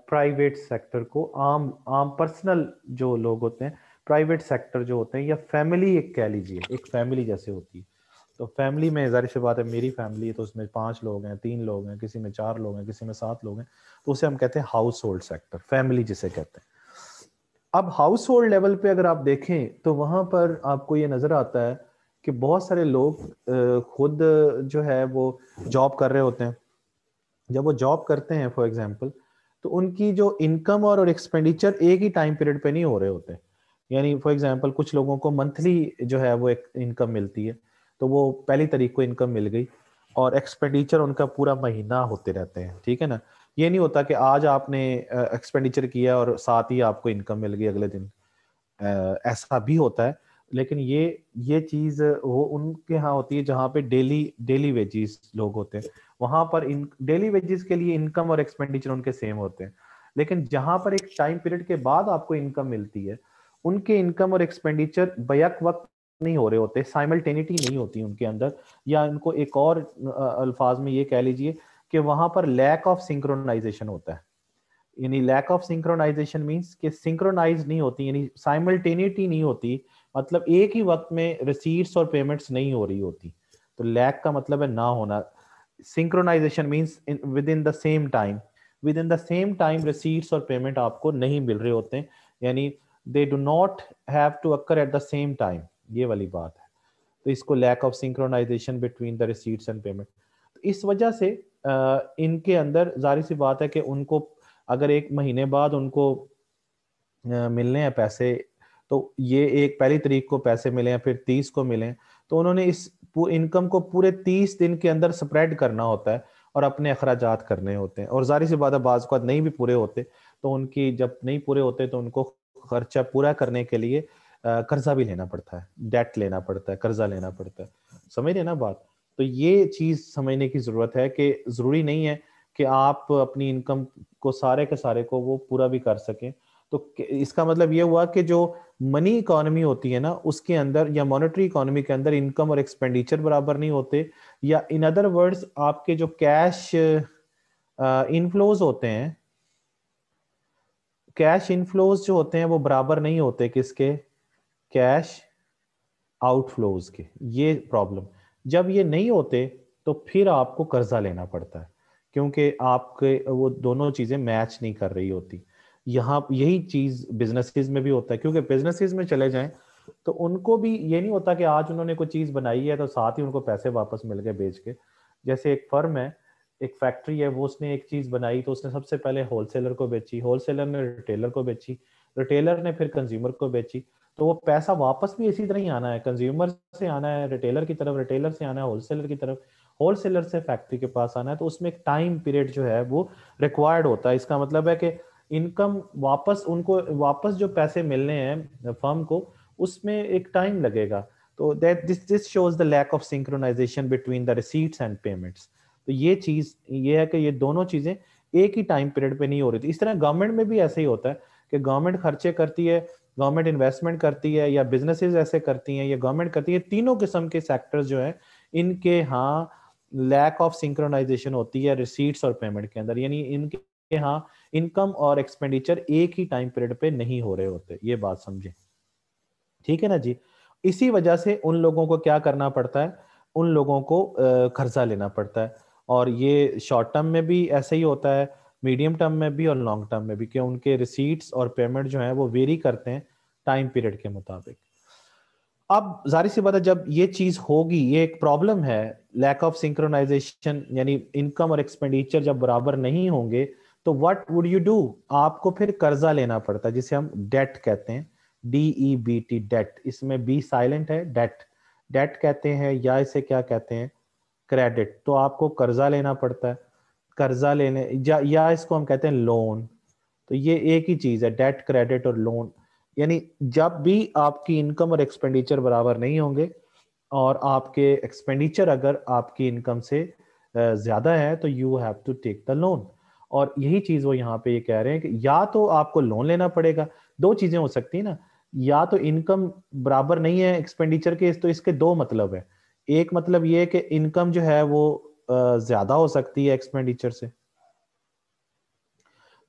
Speaker 1: प्राइवेट सेक्टर को, आम आम पर्सनल जो लोग होते हैं, प्राइवेट सेक्टर जो होते हैं, या फैमिली एक कह लीजिए, एक फैमिली जैसे होती है। तो फैमिली में जाहिर सी बात है, मेरी फैमिली है तो उसमें 5 लोग हैं, 3 लोग हैं, किसी में 4 लोग हैं, किसी में 7 लोग हैं, तो उसे हम कहते हैं हाउस होल्ड सेक्टर, फैमिली जिसे कहते हैं। अब हाउस होल्ड लेवल पे अगर आप देखें तो वहां पर आपको ये नजर आता है कि बहुत सारे लोग खुद जो है वो जॉब कर रहे होते हैं। जब वो जॉब करते हैं फॉर एग्जांपल, तो उनकी जो इनकम और एक्सपेंडिचर एक ही टाइम पीरियड पे नहीं हो रहे होते। यानी फॉर एग्जांपल कुछ लोगों को मंथली जो है वो एक इनकम मिलती है, तो वो पहली तारीख को इनकम मिल गई, और एक्सपेंडिचर उनका पूरा महीना होते रहते हैं, ठीक है ना। ये नहीं होता कि आज आपने एक्सपेंडिचर किया और साथ ही आपको इनकम मिल गई अगले दिन। ऐसा भी होता है, लेकिन ये चीज वो उनके यहाँ होती है जहाँ पे डेली डेली वेजेस लोग होते हैं। वहां पर इन डेली वेजेस के लिए इनकम और एक्सपेंडिचर उनके सेम होते हैं। लेकिन जहां पर एक टाइम पीरियड के बाद आपको इनकम मिलती है, उनके इनकम और एक्सपेंडिचर बैक वक्त नहीं हो रहे होते, साइमल्टेनिटी नहीं होती उनके अंदर, या उनको एक और अल्फाज में ये कह लीजिए कि वहां पर लैक ऑफ सिंक्रोनाइजेशन होता है। यानी लैक ऑफ सिंक्रोनाइजेशन मींस कि सिंक्रोनाइज नहीं होती, यानी साइमल्टेनिटी नहीं होती, मतलब एक ही वक्त में रिसीट्स और पेमेंट्स नहीं हो रही होती। तो लैक का मतलब है ना होना, synchronisation means within the same time, within the same time receipts और पेमेंट आपको नहीं मिल रहे होते, यानी they do not have to occur at the same time, ये वाली बात है। तो इसको lack of synchronisation between the receipts and payment. तो इस वजह से इनके अंदर जाहिर सी बात है कि उनको अगर एक महीने बाद उनको मिलने हैं पैसे, तो ये एक पहली तारीख को पैसे मिले हैं, फिर 30 को मिले, तो उन्होंने इस इनकम को पूरे 30 दिन के अंदर स्प्रेड करना होता है और अपने अखराजात करने होते हैं। और जाहिर सी बात है बाज़ औक़ात नहीं भी पूरे होते, तो उनकी जब नहीं पूरे होते तो उनको खर्चा पूरा करने के लिए कर्जा भी लेना पड़ता है, डेट लेना पड़ता है, कर्जा लेना पड़ता है। समझ रहे ना बात? तो ये चीज समझने की जरूरत है कि जरूरी नहीं है कि आप अपनी इनकम को सारे के सारे को वो पूरा भी कर सकें। तो इसका मतलब ये हुआ कि जो मनी इकोनॉमी होती है ना, उसके अंदर या मॉनेटरी इकोनॉमी के अंदर इनकम और एक्सपेंडिचर बराबर नहीं होते, या इन अदर वर्ड्स आपके जो कैश इनफ्लोज होते हैं, कैश इनफ्लोज जो होते हैं वो बराबर नहीं होते किसके, कैश आउटफ्लोज के। ये प्रॉब्लम, जब ये नहीं होते तो फिर आपको कर्जा लेना पड़ता है। क्योंकि आपके वो दोनों चीजें मैच नहीं कर रही होती। यहाँ यही चीज बिजनेसेस में भी होता है, क्योंकि बिजनेसेस में चले जाएं तो उनको भी ये नहीं होता कि आज उन्होंने कोई चीज बनाई है तो साथ ही उनको पैसे वापस मिल गए बेच के। जैसे एक फर्म है, एक फैक्ट्री है, वो उसने एक चीज बनाई तो उसने सबसे पहले होलसेलर को बेची, होलसेलर ने रिटेलर को बेची, रिटेलर ने फिर कंज्यूमर को बेची। तो वो पैसा वापस भी इसी तरह ही आना है, कंज्यूमर से आना है रिटेलर की तरफ, रिटेलर से आना है होलसेलर की तरफ, होलसेलर से फैक्ट्री के पास आना है। तो उसमें एक टाइम पीरियड जो है वो रिक्वायर्ड होता है। इसका मतलब है कि इनकम वापस, उनको वापस जो पैसे मिलने हैं फर्म को, उसमें एक टाइम लगेगा। तो that this shows the lack of synchronisation between the receipts and payments. तो ये चीज ये है कि ये दोनों चीजें एक ही टाइम पीरियड पे नहीं हो रही थी। इस तरह गवर्नमेंट में भी ऐसे ही होता है कि गवर्नमेंट खर्चे करती है, गवर्नमेंट इन्वेस्टमेंट करती है, या बिजनेसेस ऐसे करती हैं, या गवर्नमेंट करती है। तीनों किस्म के सेक्टर्स जो है इनके यहाँ लैक ऑफ सिंक्रोनाइजेशन होती है रिसीट्स और पेमेंट के अंदर, यानी इनके यहाँ इनकम और एक्सपेंडिचर एक ही टाइम पीरियड पे नहीं हो रहे होते। ये बात समझे, ठीक है ना जी। इसी वजह से उन लोगों को क्या करना पड़ता है, उन लोगों को कर्जा लेना पड़ता है। और ये शॉर्ट टर्म में भी ऐसे ही होता है, मीडियम टर्म में भी और लॉन्ग टर्म में भी, कि उनके रिसीट्स और पेमेंट जो है वो वेरी करते हैं टाइम पीरियड के मुताबिक। अब जाहिर सी बात है, जब ये चीज होगी, ये एक प्रॉब्लम है, लैक ऑफ सिंक्रोनाइजेशन, यानी इनकम और एक्सपेंडिचर जब बराबर नहीं होंगे तो व्हाट वुड यू डू, आपको फिर कर्जा लेना पड़ता है, जिसे हम डेट कहते हैं, DEBT, डेट। इसमें बी साइलेंट है, डेट, डेट कहते हैं, या इसे क्या कहते हैं, क्रेडिट। तो आपको कर्जा लेना पड़ता है, कर्जा लेने या इसको हम कहते हैं लोन। तो ये एक ही चीज है, डेट, क्रेडिट और लोन। यानी जब भी आपकी इनकम और एक्सपेंडिचर बराबर नहीं होंगे, और आपके एक्सपेंडिचर अगर आपकी इनकम से ज्यादा है, तो you have to take the loan. और यही चीज वो यहाँ पे ये कह रहे हैं कि या तो आपको लोन लेना पड़ेगा। दो चीजें हो सकती है ना, या तो इनकम बराबर नहीं है एक्सपेंडिचर के, तो इसके दो मतलब है। एक मतलब ये है कि इनकम जो है वो ज्यादा हो सकती है एक्सपेंडिचर से।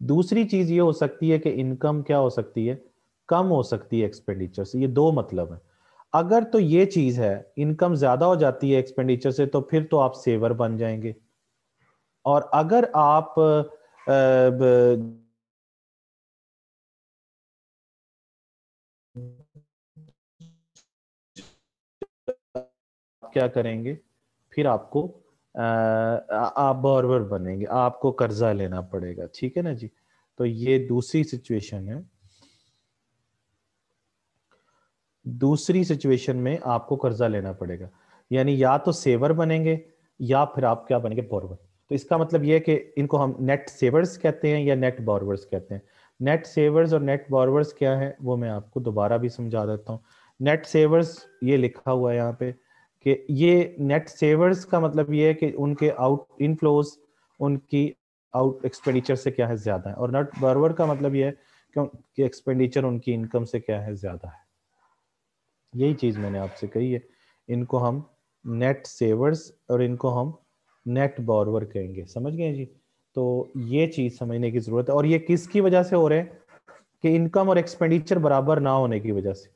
Speaker 1: दूसरी चीज ये हो सकती है कि इनकम क्या हो सकती है, कम हो सकती है एक्सपेंडिचर से। ये दो मतलब है। अगर तो ये चीज है, इनकम ज्यादा हो जाती है एक्सपेंडिचर से, तो फिर तो आप सेवर बन जाएंगे। और अगर आप क्या करेंगे, फिर आपको आप बोरवर बनेंगे, आपको कर्जा लेना पड़ेगा, ठीक है ना जी। तो ये दूसरी सिचुएशन है। दूसरी सिचुएशन में आपको कर्जा लेना पड़ेगा, यानी या तो सेवर बनेंगे या फिर आप क्या बनेंगे, बोरवर। तो इसका मतलब यह है कि इनको हम नेट सेवर्स कहते हैं या नेट बोरवर्स कहते हैं। नेट सेवर्स और नेट बोरवर्स क्या है वो मैं आपको दोबारा भी समझा देता हूँ। नेट सेवर्स ये लिखा हुआ है यहाँ पे कि ये नेट सेवर्स का मतलब ये है कि उनके आउट इनफ्लोज उनकी आउट एक्सपेंडिचर से क्या है, ज्यादा है। और नेट बोरवर का मतलब ये है कि एक्सपेंडिचर उनकी इनकम से क्या है, ज्यादा है। यही चीज मैंने आपसे कही है। इनको हम नेट सेवर्स और इनको हम नेट बोरवर कहेंगे, समझ गए जी। तो ये चीज समझने की जरूरत है। और ये किसकी वजह से हो रहे हैं, कि इनकम और एक्सपेंडिचर बराबर ना होने की वजह से।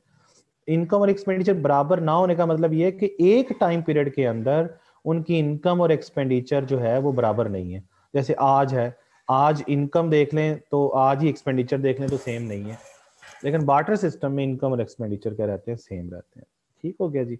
Speaker 1: इनकम और एक्सपेंडिचर बराबर ना होने का मतलब ये है कि एक टाइम पीरियड के अंदर उनकी इनकम और एक्सपेंडिचर जो है वो बराबर नहीं है। जैसे आज है, आज इनकम देख लें तो आज ही एक्सपेंडिचर देख लें तो सेम नहीं है। लेकिन बार्टर सिस्टम में इनकम और एक्सपेंडिचर क्या रहते हैं, सेम रहते हैं। ठीक हो गया जी।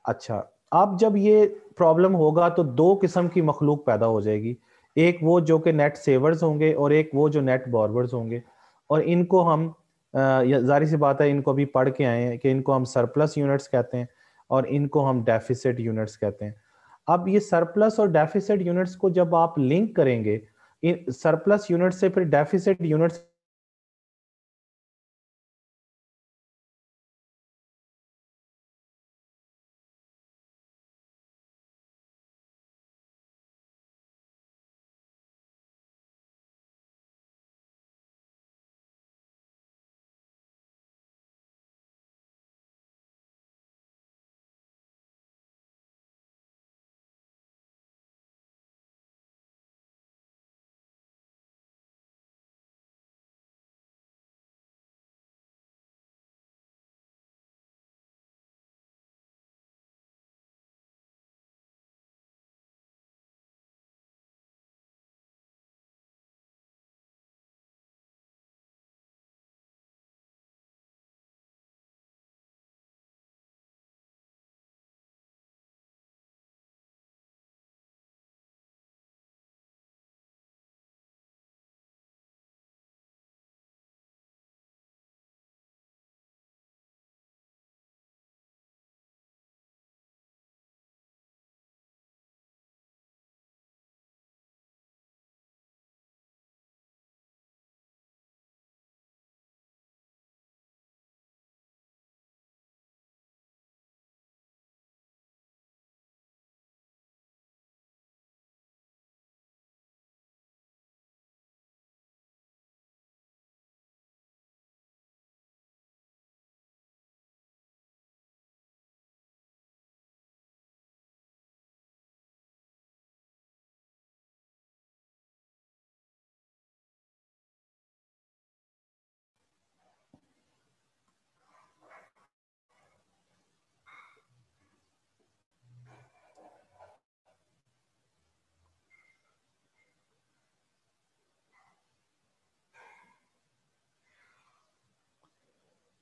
Speaker 1: अच्छा, अब जब ये प्रॉब्लम होगा तो दो किस्म की मखलूक पैदा हो जाएगी। एक वो जो कि नेट सेवर्स होंगे, और एक वो जो नेट बोरवर्स होंगे। और इनको हम जाहिर सी बात है, इनको अभी पढ़ के आए हैं कि इनको हम सरप्लस यूनिट्स कहते हैं और इनको हम डेफिसिट यूनिट्स कहते हैं। अब ये सरप्लस और डेफिसिट यूनिट्स को जब आप लिंक करेंगे, सरप्लस यूनिट से फिर डेफिसिट यूनिट्स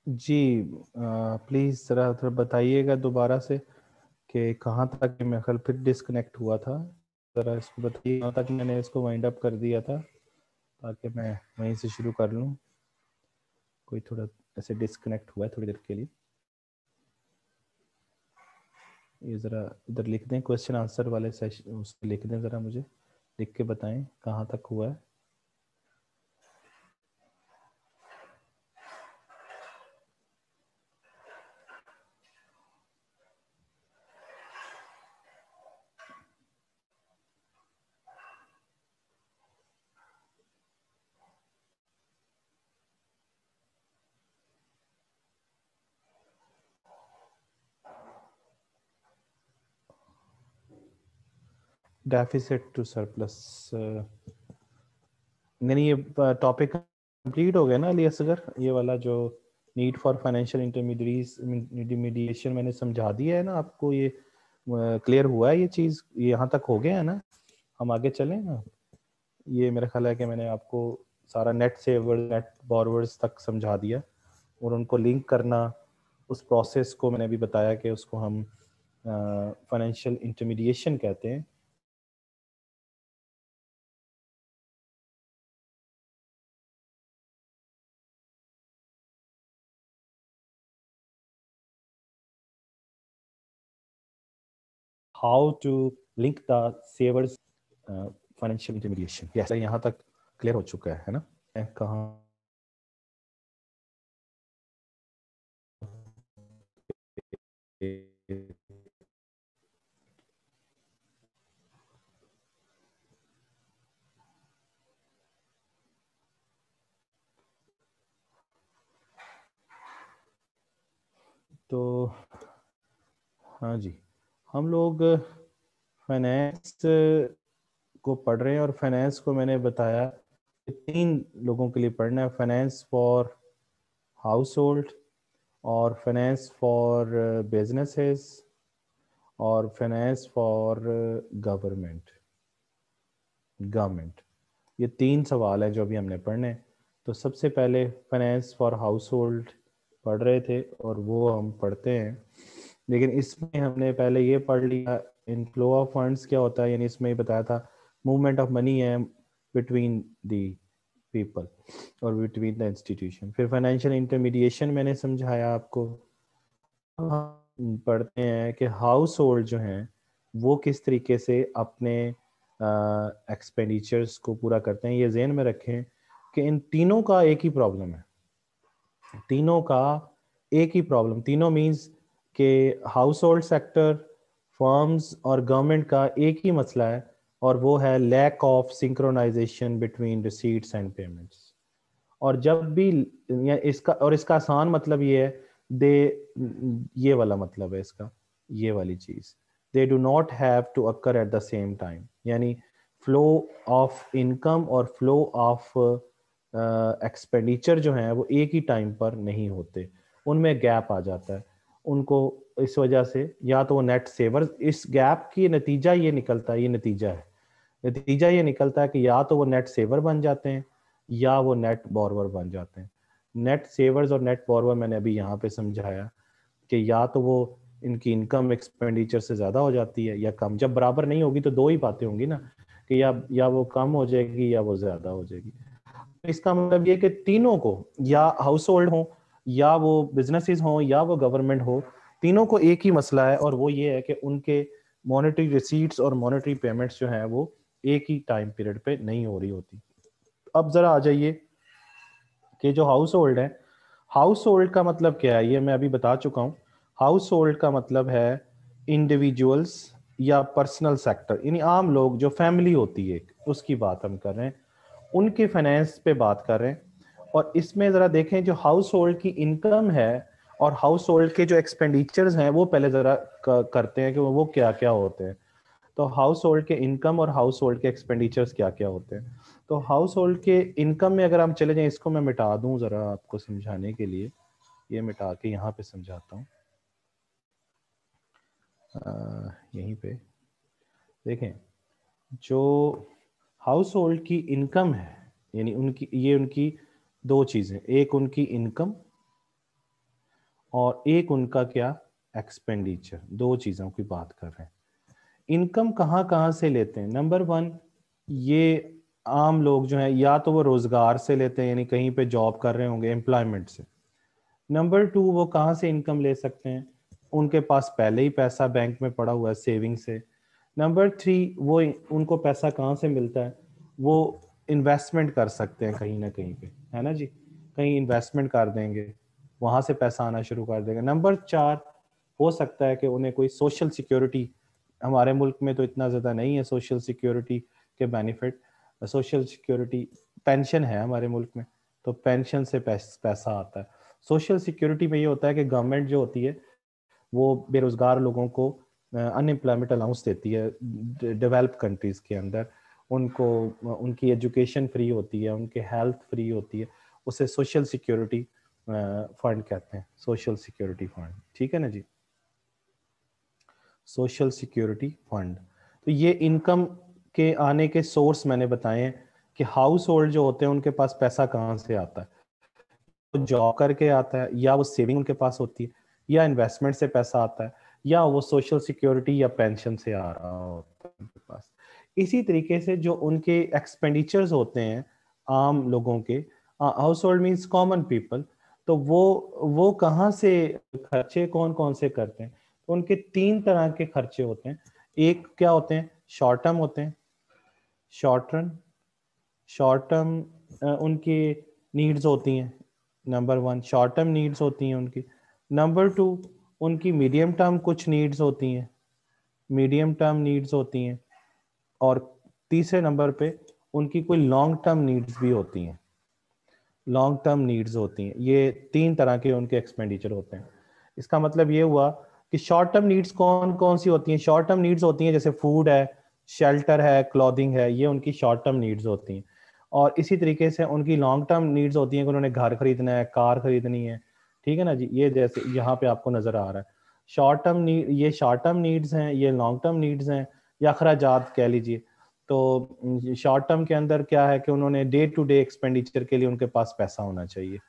Speaker 1: जी प्लीज़ ज़रा थोड़ा बताइएगा दोबारा से कि कहाँ तक मेरा ख्याल फिर डिस्कनेक्ट हुआ था। ज़रा इसको बताइए कहाँ तक मैंने इसको वाइंड अप कर दिया था, ताकि मैं वहीं से शुरू कर लूँ। कोई थोड़ा ऐसे डिस्कनेक्ट हुआ है थोड़ी देर के लिए। ये ज़रा इधर लिख दें, क्वेश्चन आंसर वाले सेशन उस पर लिख दें, ज़रा मुझे लिख के बताएं कहाँ तक हुआ है। डेफिसिट टू सरप्लस, नहीं ये टॉपिक कंप्लीट हो गया ना अली असगर, ये वाला जो नीड फॉर फाइनेंशियल इंटरमीडिएशन मैंने समझा दिया है ना आपको, ये क्लियर हुआ है ये चीज़, ये यहाँ तक हो गया है ना, हम आगे चलें ना। ये मेरा ख्याल है कि मैंने आपको सारा नेट सेवर्स नेट बोरोवर्स तक समझा दिया, और उनको लिंक करना, उस प्रोसेस को मैंने भी बताया कि उसको हम फाइनेंशियल इंटरमीडिएशन कहते हैं। How to link the savers financial intermediation, yes यहाँ तक क्लियर हो चुका है ना। कहाँ तो हाँ जी, हम लोग फाइनेंस को पढ़ रहे हैं, और फाइनेंस को मैंने बताया कि 3 लोगों के लिए पढ़ना है, फाइनेंस फॉर हाउस होल्ड, और फाइनेंस फॉर बिजनेसेस, और फाइनेंस फॉर गवर्नमेंट गवर्नमेंट। ये 3 सवाल है जो अभी हमने पढ़ने हैं। तो सबसे पहले फाइनेंस फॉर हाउस होल्ड पढ़ रहे थे, और वो हम पढ़ते हैं, लेकिन इसमें हमने पहले ये पढ़ लिया इनफ्लो ऑफ फंड्स क्या होता है, यानी इसमें ही बताया था मूवमेंट ऑफ मनी है बिटवीन दी पीपल और बिटवीन द इंस्टीट्यूशन। फिर फाइनेंशियल इंटरमीडिएशन मैंने समझाया आपको। हम पढ़ते हैं कि हाउस होल्ड जो हैं वो किस तरीके से अपने एक्सपेंडिचर्स को पूरा करते हैं। ये ज़हन में रखें कि इन तीनों का एक ही प्रॉब्लम है, तीनों का एक ही प्रॉब्लम, तीनों मींस के हाउस होल्ड सेक्टर, फर्म्स और गवर्नमेंट का एक ही मसला है, और वो है lack of synchronisation between receipts and payments. और जब भी या इसका आसान मतलब ये है, दे ये वाला मतलब है इसका, ये वाली चीज, they do not have to occur at the same time, यानी फ्लो ऑफ इनकम और फ्लो ऑफ एक्सपेंडिचर जो है वो एक ही टाइम पर नहीं होते, उनमें गैप आ जाता है उनको। इस वजह से या तो वो नेट सेवर, इस गैप की नतीजा ये निकलता है, ये नतीजा है, नतीजा ये निकलता है कि या तो वो नेट सेवर बन जाते हैं या वो नेट बोरवर बन जाते हैं। नेट सेवर्स और नेट बोरवर मैंने अभी यहाँ पे समझाया कि या तो वो इनकी इनकम एक्सपेंडिचर से ज़्यादा हो जाती है या कम, जब बराबर नहीं होगी तो दो ही बातें होंगी ना, कि या वो कम हो जाएगी या वो ज़्यादा हो जाएगी। तो इसका मतलब ये कि तीनों को, या हाउस होल्ड हो या वो बिजनेसेस हो या वो गवर्नमेंट हो, तीनों को एक ही मसला है, और वो ये है कि उनके मॉनेटरी रिसीट्स और मॉनेटरी पेमेंट्स जो है वो एक ही टाइम पीरियड पे नहीं हो रही होती। अब जरा आ जाइए कि जो हाउस होल्ड है, हाउस होल्ड का मतलब क्या है, ये मैं अभी बता चुका हूँ। हाउस होल्ड का मतलब है इंडिविजुअल्स या पर्सनल सेक्टर, यानी आम लोग, जो फैमिली होती है उसकी बात हम कर रहे हैं, उनके फाइनेंस पे बात कर रहे हैं। और इसमें जरा देखें जो हाउस होल्ड की इनकम है और हाउस होल्ड के जो एक्सपेंडिचर्स हैं वो पहले जरा करते हैं कि वो क्या क्या होते हैं। तो हाउस होल्ड के इनकम और हाउस होल्ड के एक्सपेंडिचर्स क्या क्या होते हैं। तो हाउस होल्ड के इनकम में अगर हम चले जाएं, इसको मैं मिटा दूं ज़रा आपको समझाने के लिए, ये मिटा के यहाँ पे समझाता हूँ। यहीं पे देखें, जो हाउस होल्ड की इनकम है, यानी उनकी, ये उनकी दो चीज़ें, एक उनकी इनकम और एक उनका क्या, एक्सपेंडिचर। दो चीज़ों की बात कर रहे हैं। इनकम कहाँ कहाँ से लेते हैं? नंबर वन, ये आम लोग जो हैं या तो वो रोजगार से लेते हैं, यानी कहीं पे जॉब कर रहे होंगे, एम्प्लॉयमेंट से। नंबर टू, वो कहाँ से इनकम ले सकते हैं? उनके पास पहले ही पैसा बैंक में पड़ा हुआ है, सेविंग से। नंबर थ्री, वो उनको पैसा कहाँ से मिलता है? वो इन्वेस्टमेंट कर सकते हैं कहीं ना कहीं पे, है ना जी। कहीं इन्वेस्टमेंट कर देंगे, वहां से पैसा आना शुरू कर देगा। नंबर चार, हो सकता है कि उन्हें कोई सोशल सिक्योरिटी, हमारे मुल्क में तो इतना ज़्यादा नहीं है सोशल सिक्योरिटी के बेनिफिट। सोशल सिक्योरिटी, पेंशन है हमारे मुल्क में, तो पेंशन से पैसा आता है। सोशल सिक्योरिटी में ये होता है कि गवर्नमेंट जो होती है वो बेरोजगार लोगों को अनएम्प्लॉयमेंट अलाउंस देती है डेवलप कंट्रीज के अंदर। उनको उनकी एजुकेशन फ्री होती है, उनकी हेल्थ फ्री होती है। उसे सोशल सिक्योरिटी फंड कहते हैं, सोशल सिक्योरिटी फंड, ठीक है ना जी। Social security fund. तो ये इनकम के आने के सोर्स मैंने बताए हैं कि हाउस होल्ड जो होते हैं उनके पास पैसा कहाँ से आता है। तो जॉब करके आता है, या वो सेविंग उनके पास होती है, या इन्वेस्टमेंट से पैसा आता है, या वो सोशल सिक्योरिटी या पेंशन से आ रहा होता है उनके पास। इसी तरीके से जो उनके एक्सपेंडिचर्स होते हैं आम लोगों के, house hold means common people, तो वो कहाँ से खर्चे कौन कौन से करते हैं? तो उनके तीन तरह के खर्चे होते हैं। एक क्या होते हैं, शॉर्ट टर्म होते हैं। शॉर्ट रन, शॉर्ट टर्म उनकी नीड्स होती हैं। Number one, short term needs होती हैं उनकी। नंबर टू, उनकी मीडियम टर्म कुछ नीड्स होती हैं, मीडियम टर्म नीड्स होती हैं। और तीसरे नंबर पे उनकी कोई लॉन्ग टर्म नीड्स भी होती हैं, लॉन्ग टर्म नीड्स होती हैं। ये तीन तरह के उनके एक्सपेंडिचर होते हैं। इसका मतलब ये हुआ कि शॉर्ट टर्म नीड्स कौन कौन सी होती हैं? शॉर्ट टर्म नीड्स होती हैं जैसे फूड है, शेल्टर है, क्लॉथिंग है, ये उनकी शॉर्ट टर्म नीड्स होती हैं। और इसी तरीके से उनकी लॉन्ग टर्म नीड्स होती हैं कि उन्होंने घर खरीदना है, कार खरीदनी है, ठीक है ना जी। ये जैसे यहाँ पे आपको नजर आ रहा है शॉर्ट टर्म नीड, ये शॉर्ट टर्म नीड्स हैं, ये लॉन्ग टर्म नीड्स हैं, या अखराजात कह लीजिए। तो शॉर्ट टर्म के अंदर क्या है कि उन्होंने डे टू डे एक्सपेंडिचर के लिए उनके पास पैसा होना चाहिए,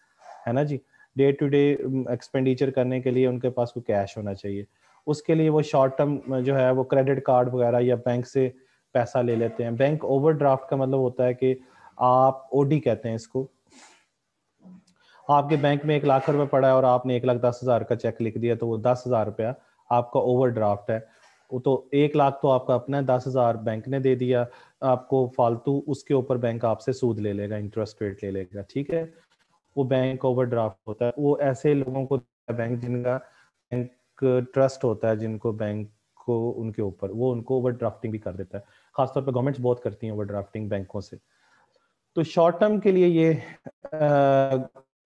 Speaker 1: है ना जी। डे टू डे एक्सपेंडिचर करने के लिए उनके पास कोई कैश होना चाहिए। उसके लिए वो शॉर्ट टर्म जो है वो क्रेडिट कार्ड वगैरह या बैंक से पैसा ले लेते हैं। बैंक ओवरड्राफ्ट का मतलब होता है कि आप ओडी कहते हैं इसको, आपके बैंक में 1 लाख रुपए पड़ा है और आपने 1,10,000 का चेक लिख दिया, तो वो 10,000 रुपया आपका ओवरड्राफ्ट है। वो तो 1 लाख तो आपका अपना है, 10,000 बैंक ने दे दिया आपको फालतू, उसके ऊपर बैंक आपसे सूद ले लेगा, इंटरेस्ट रेट ले लेगा, ठीक है। वो बैंक ओवरड्राफ्ट होता है। वो ऐसे लोगों को बैंक जिनका बैंक ट्रस्ट होता है, जिनको बैंक को उनके ऊपर, वो उनको ओवरड्राफ्टिंग भी कर देता है। खासतौर पर गवर्नमेंट्स बहुत करती हैं ओवरड्राफ्टिंग बैंकों से। तो शॉर्ट टर्म के लिए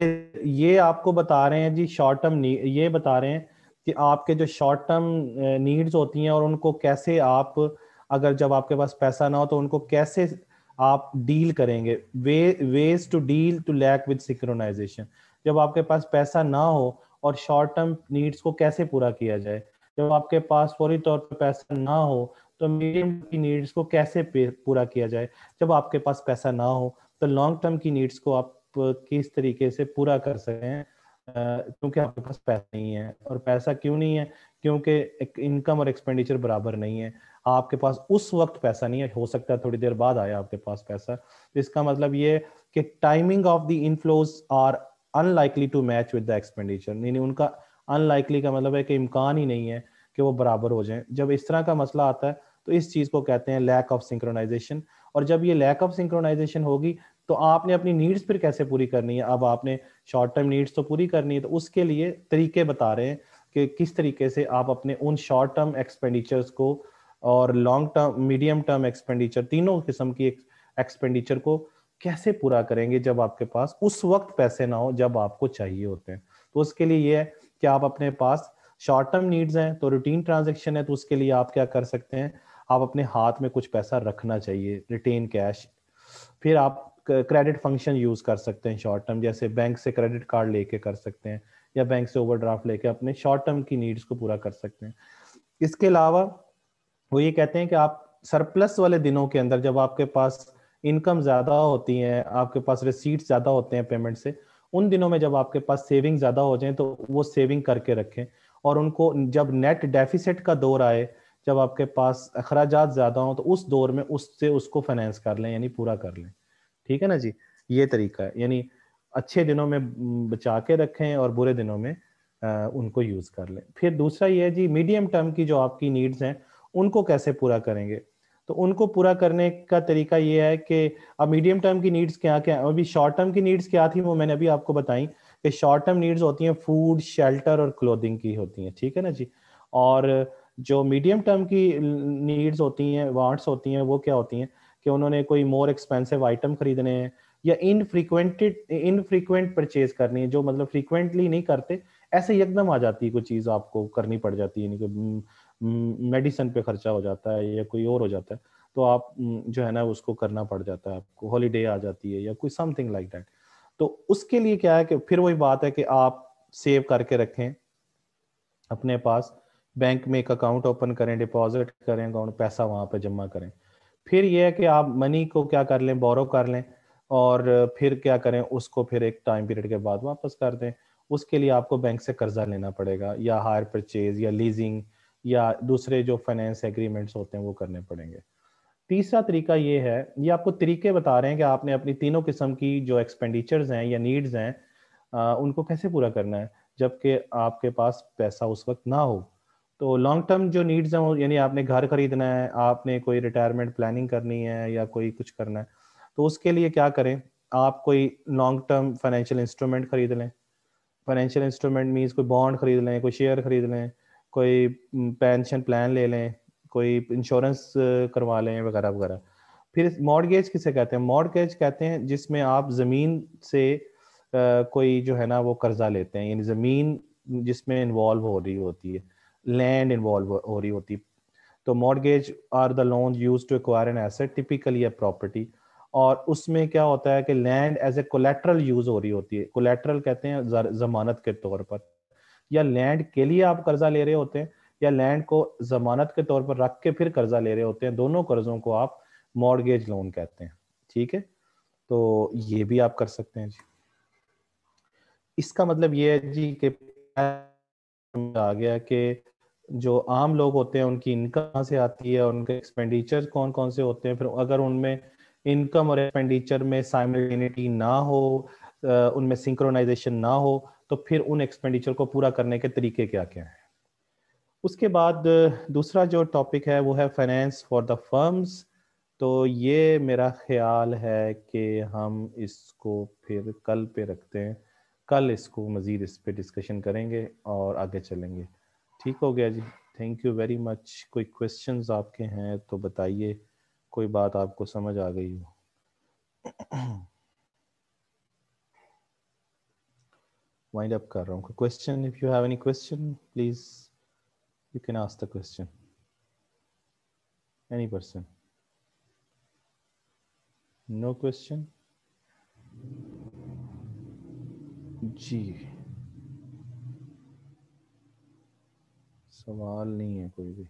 Speaker 1: ये आपको बता रहे हैं जी, शॉर्ट टर्म ये बता रहे हैं कि आपके जो शॉर्ट टर्म नीड्स होती हैं और उनको कैसे आप, अगर जब आपके पास पैसा ना हो तो उनको कैसे आप डील करेंगे। Ways to deal to lack with synchronisation. जब आपके पास पैसा ना हो और शॉर्ट टर्म नीड्स को कैसे पूरा किया जाए। जब आपके पास फौरी तौर पर पैसा ना हो तो मीडियम की नीड्स को कैसे पूरा किया जाए। जब आपके पास पैसा ना हो तो लॉन्ग टर्म की नीड्स को आप किस तरीके से पूरा कर सकते हैं, क्योंकि आपके पास पैसा नहीं है। और पैसा क्यों नहीं है? क्योंकि इनकम और एक्सपेंडिचर बराबर नहीं है। आपके पास उस वक्त पैसा नहीं है, हो सकता है थोड़ी देर बाद आया आपके पास पैसा। तो इसका मतलब ये कि timing of the inflows are unlikely to match with the expenditure. नहीं, उनका अनलाइकली का मतलब है कि इम्कान ही नहीं है कि वो बराबर हो जाएं। जब इस तरह का मसला आता है तो इस चीज को कहते हैं लैक ऑफ सिंक्रोनाइजेशन। और जब ये लैक ऑफ सिंक्रोनाइजेशन होगी तो आपने अपनी नीड्स फिर कैसे पूरी करनी है? अब आपने शॉर्ट टर्म नीड्स तो पूरी करनी है, तो उसके लिए तरीके बता रहे हैं कि किस तरीके से आप अपने उन शॉर्ट टर्म एक्सपेंडिचर्स को और long term, medium term expenditure, तीनों किस्म की एक्सपेंडिचर को कैसे पूरा करेंगे जब आपके पास उस वक्त पैसे ना हो जब आपको चाहिए होते हैं। तो उसके लिए ये है कि आप अपने पास शॉर्ट टर्म नीड्स हैं, तो रूटीन ट्रांजेक्शन है, तो उसके लिए आप क्या कर सकते हैं, आप अपने हाथ में कुछ पैसा रखना चाहिए, रिटेन कैश। फिर आप क्रेडिट फंक्शन यूज कर सकते हैं शॉर्ट टर्म, जैसे बैंक से क्रेडिट कार्ड लेके कर सकते हैं, या बैंक से ओवरड्राफ्ट लेके अपने शॉर्ट टर्म की नीड्स को पूरा कर सकते हैं। इसके अलावा वो ये कहते हैं कि आप सरप्लस वाले दिनों के अंदर, जब आपके पास इनकम ज्यादा होती है, आपके पास रिसीट्स ज्यादा होते हैं पेमेंट से, उन दिनों में जब आपके पास सेविंग ज्यादा हो जाए तो वो सेविंग करके रखें, और उनको जब नेट डेफिसिट का दौर आए, जब आपके पास अखराजात ज्यादा हो, तो उस दौर में उससे उसको फाइनेंस कर लें, यानी पूरा कर लें। ठीक है ना जी, ये तरीका है, यानी अच्छे दिनों में बचा के रखें और बुरे दिनों में उनको यूज कर लें। फिर दूसरा ये है जी, मीडियम टर्म की जो आपकी नीड्स हैं उनको कैसे पूरा करेंगे। तो उनको पूरा करने का तरीका ये है कि अब मीडियम टर्म की नीड्स क्या क्या है, अभी शॉर्ट टर्म की नीड्स क्या थी वो मैंने अभी आपको बताई कि शॉर्ट टर्म नीड्स होती हैं फूड, शेल्टर और क्लोथिंग की होती हैं। ठीक है ना जी। और जो मीडियम टर्म की नीड्स होती हैं, वांट्स होती हैं, वो क्या होती हैं कि उन्होंने कोई मोर एक्सपेंसिव आइटम खरीदने हैं, या इनफ्रीक्वेंट परचेज करनी है, जो मतलब फ्रीक्वेंटली नहीं करते, ऐसे एकदम आ जाती है कोई चीज आपको करनी पड़ जाती है, यानी मेडिसिन पे खर्चा हो जाता है या कोई और हो जाता है, तो आप जो है ना उसको करना पड़ जाता है, आपको हॉलीडे आ जाती है या कोई समथिंग लाइक दैट। तो उसके लिए क्या है कि फिर वही बात है कि आप सेव करके रखें अपने पास, बैंक में एक अकाउंट ओपन करें, डिपॉजिट करें अकाउंट, पैसा वहां पे जमा करें। फिर यह है कि आप मनी को क्या कर लें, बोरो कर लें, और फिर क्या करें, उसको फिर एक टाइम पीरियड के बाद वापस कर दें। उसके लिए आपको बैंक से कर्जा लेना पड़ेगा, या हायर परचेज या लीजिंग या दूसरे जो फाइनेंस एग्रीमेंट्स होते हैं वो करने पड़ेंगे। तीसरा तरीका ये है, ये आपको तरीके बता रहे हैं कि आपने अपनी तीनों किस्म की जो एक्सपेंडिचर्स हैं या नीड्स हैं उनको कैसे पूरा करना है जबकि आपके पास पैसा उस वक्त ना हो। तो लॉन्ग टर्म जो नीड्स हैं वो, यानी आपने घर खरीदना है, आपने कोई रिटायरमेंट प्लानिंग करनी है या कोई कुछ करना है, तो उसके लिए क्या करें, आप कोई लॉन्ग टर्म फाइनेंशियल इंस्ट्रूमेंट खरीद लें। फाइनेंशियल इंस्ट्रूमेंट मीन्स कोई बॉन्ड खरीद लें, कोई शेयर खरीद लें, कोई पेंशन प्लान ले लें, कोई इंश्योरेंस करवा लें वगैरह वगैरह। फिर मॉर्गेज किसे कहते हैं, मॉर्गेज कहते हैं जिसमें आप ज़मीन से कोई जो है ना वो कर्जा लेते हैं, यानी ज़मीन जिसमें इन्वॉल्व हो रही होती है, लैंड इन्वॉल्व हो रही होती है। तो mortgage are the loan use to acquire an asset, typically a property. और उसमें क्या होता है कि land as a collateral use हो रही होती है, कोलेट्रल कहते हैं जमानत के तौर पर, या लैंड के लिए आप कर्जा ले रहे होते हैं या लैंड को जमानत के तौर पर रख के फिर कर्जा ले रहे होते हैं, दोनों कर्जों को आप मॉर्गेज लोन कहते हैं। ठीक है, तो ये भी आप कर सकते हैं जी। इसका मतलब ये है जी कि आ गया कि जो आम लोग होते हैं उनकी इनकम कहाँ से आती है, उनके एक्सपेंडिचर कौन कौन से होते हैं, फिर अगर उनमें इनकम और एक्सपेंडिचर में साइमल्टेनिटी ना हो, उनमें सिंक्रोनाइजेशन ना हो, तो फिर उन एक्सपेंडिचर को पूरा करने के तरीके क्या क्या हैं। उसके बाद दूसरा जो टॉपिक है वो है फाइनेंस फॉर द फर्म्स। तो ये मेरा ख्याल है कि हम इसको फिर कल पे रखते हैं, कल इसको मज़ीद इस पे डिस्कशन करेंगे और आगे चलेंगे। ठीक हो गया जी, थैंक यू वेरी मच। कोई क्वेश्चंस आपके हैं तो बताइए, कोई बात आपको समझ आ गई हो। वाइंड अप कर रहा हूँ। Question, if you have any question please you can ask the question, any person. No question जी, सवाल नहीं है कोई भी।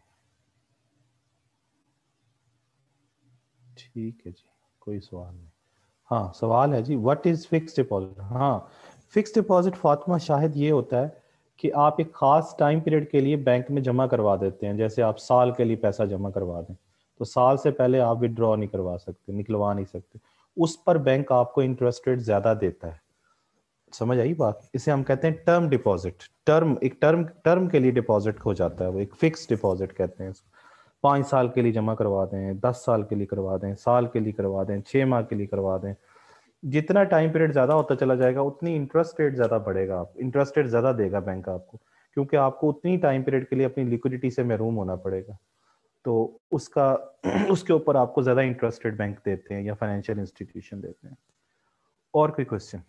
Speaker 1: ठीक है जी, कोई सवाल नहीं। हाँ सवाल है जी, व्हाट इज फिक्स डिपॉजिट। हाँ, फिक्स डिपॉजिट फातिमा शाहिद ये होता है कि आप एक खास टाइम पीरियड के लिए बैंक में जमा करवा देते हैं, जैसे आप साल के लिए पैसा जमा करवा दें, तो साल से पहले आप विड्रॉ नहीं करवा सकते, निकलवा नहीं सकते, उस पर बैंक आपको इंटरेस्ट रेट ज्यादा देता है। समझ आई बात, इसे हम कहते हैं टर्म डिपॉजिट। टर्म, एक टर्म टर्म के लिए डिपॉजिट हो जाता है, वो एक फिक्स डिपॉजिट कहते हैं इसको। 5 साल के लिए जमा करवा दें, 10 साल के लिए करवा दें, साल के लिए करवा दें, 6 माह के लिए करवा दें, जितना टाइम पीरियड ज्यादा होता चला जाएगा उतनी इंटरेस्ट रेट ज्यादा बढ़ेगा, आप इंटरेस्ट रेट ज्यादा देगा बैंक आपको, क्योंकि आपको उतनी टाइम पीरियड के लिए अपनी लिक्विडिटी से महरूम होना पड़ेगा। तो उसका उसके ऊपर आपको ज्यादा इंटरेस्ट रेट बैंक देते हैं या फाइनेंशियल इंस्टीट्यूशन देते हैं। और कोई क्वेश्चन,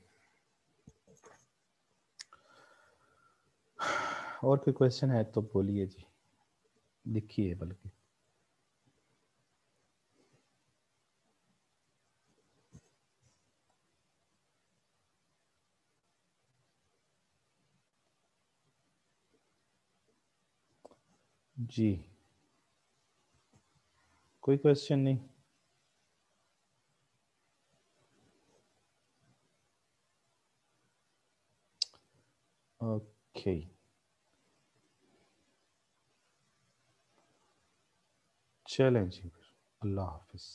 Speaker 1: और कोई क्वेश्चन है तो बोलिए जी, लिखिए बल्कि। जी, कोई क्वेश्चन नहीं। ओके, चलें जी, अल्लाह हाफिज़।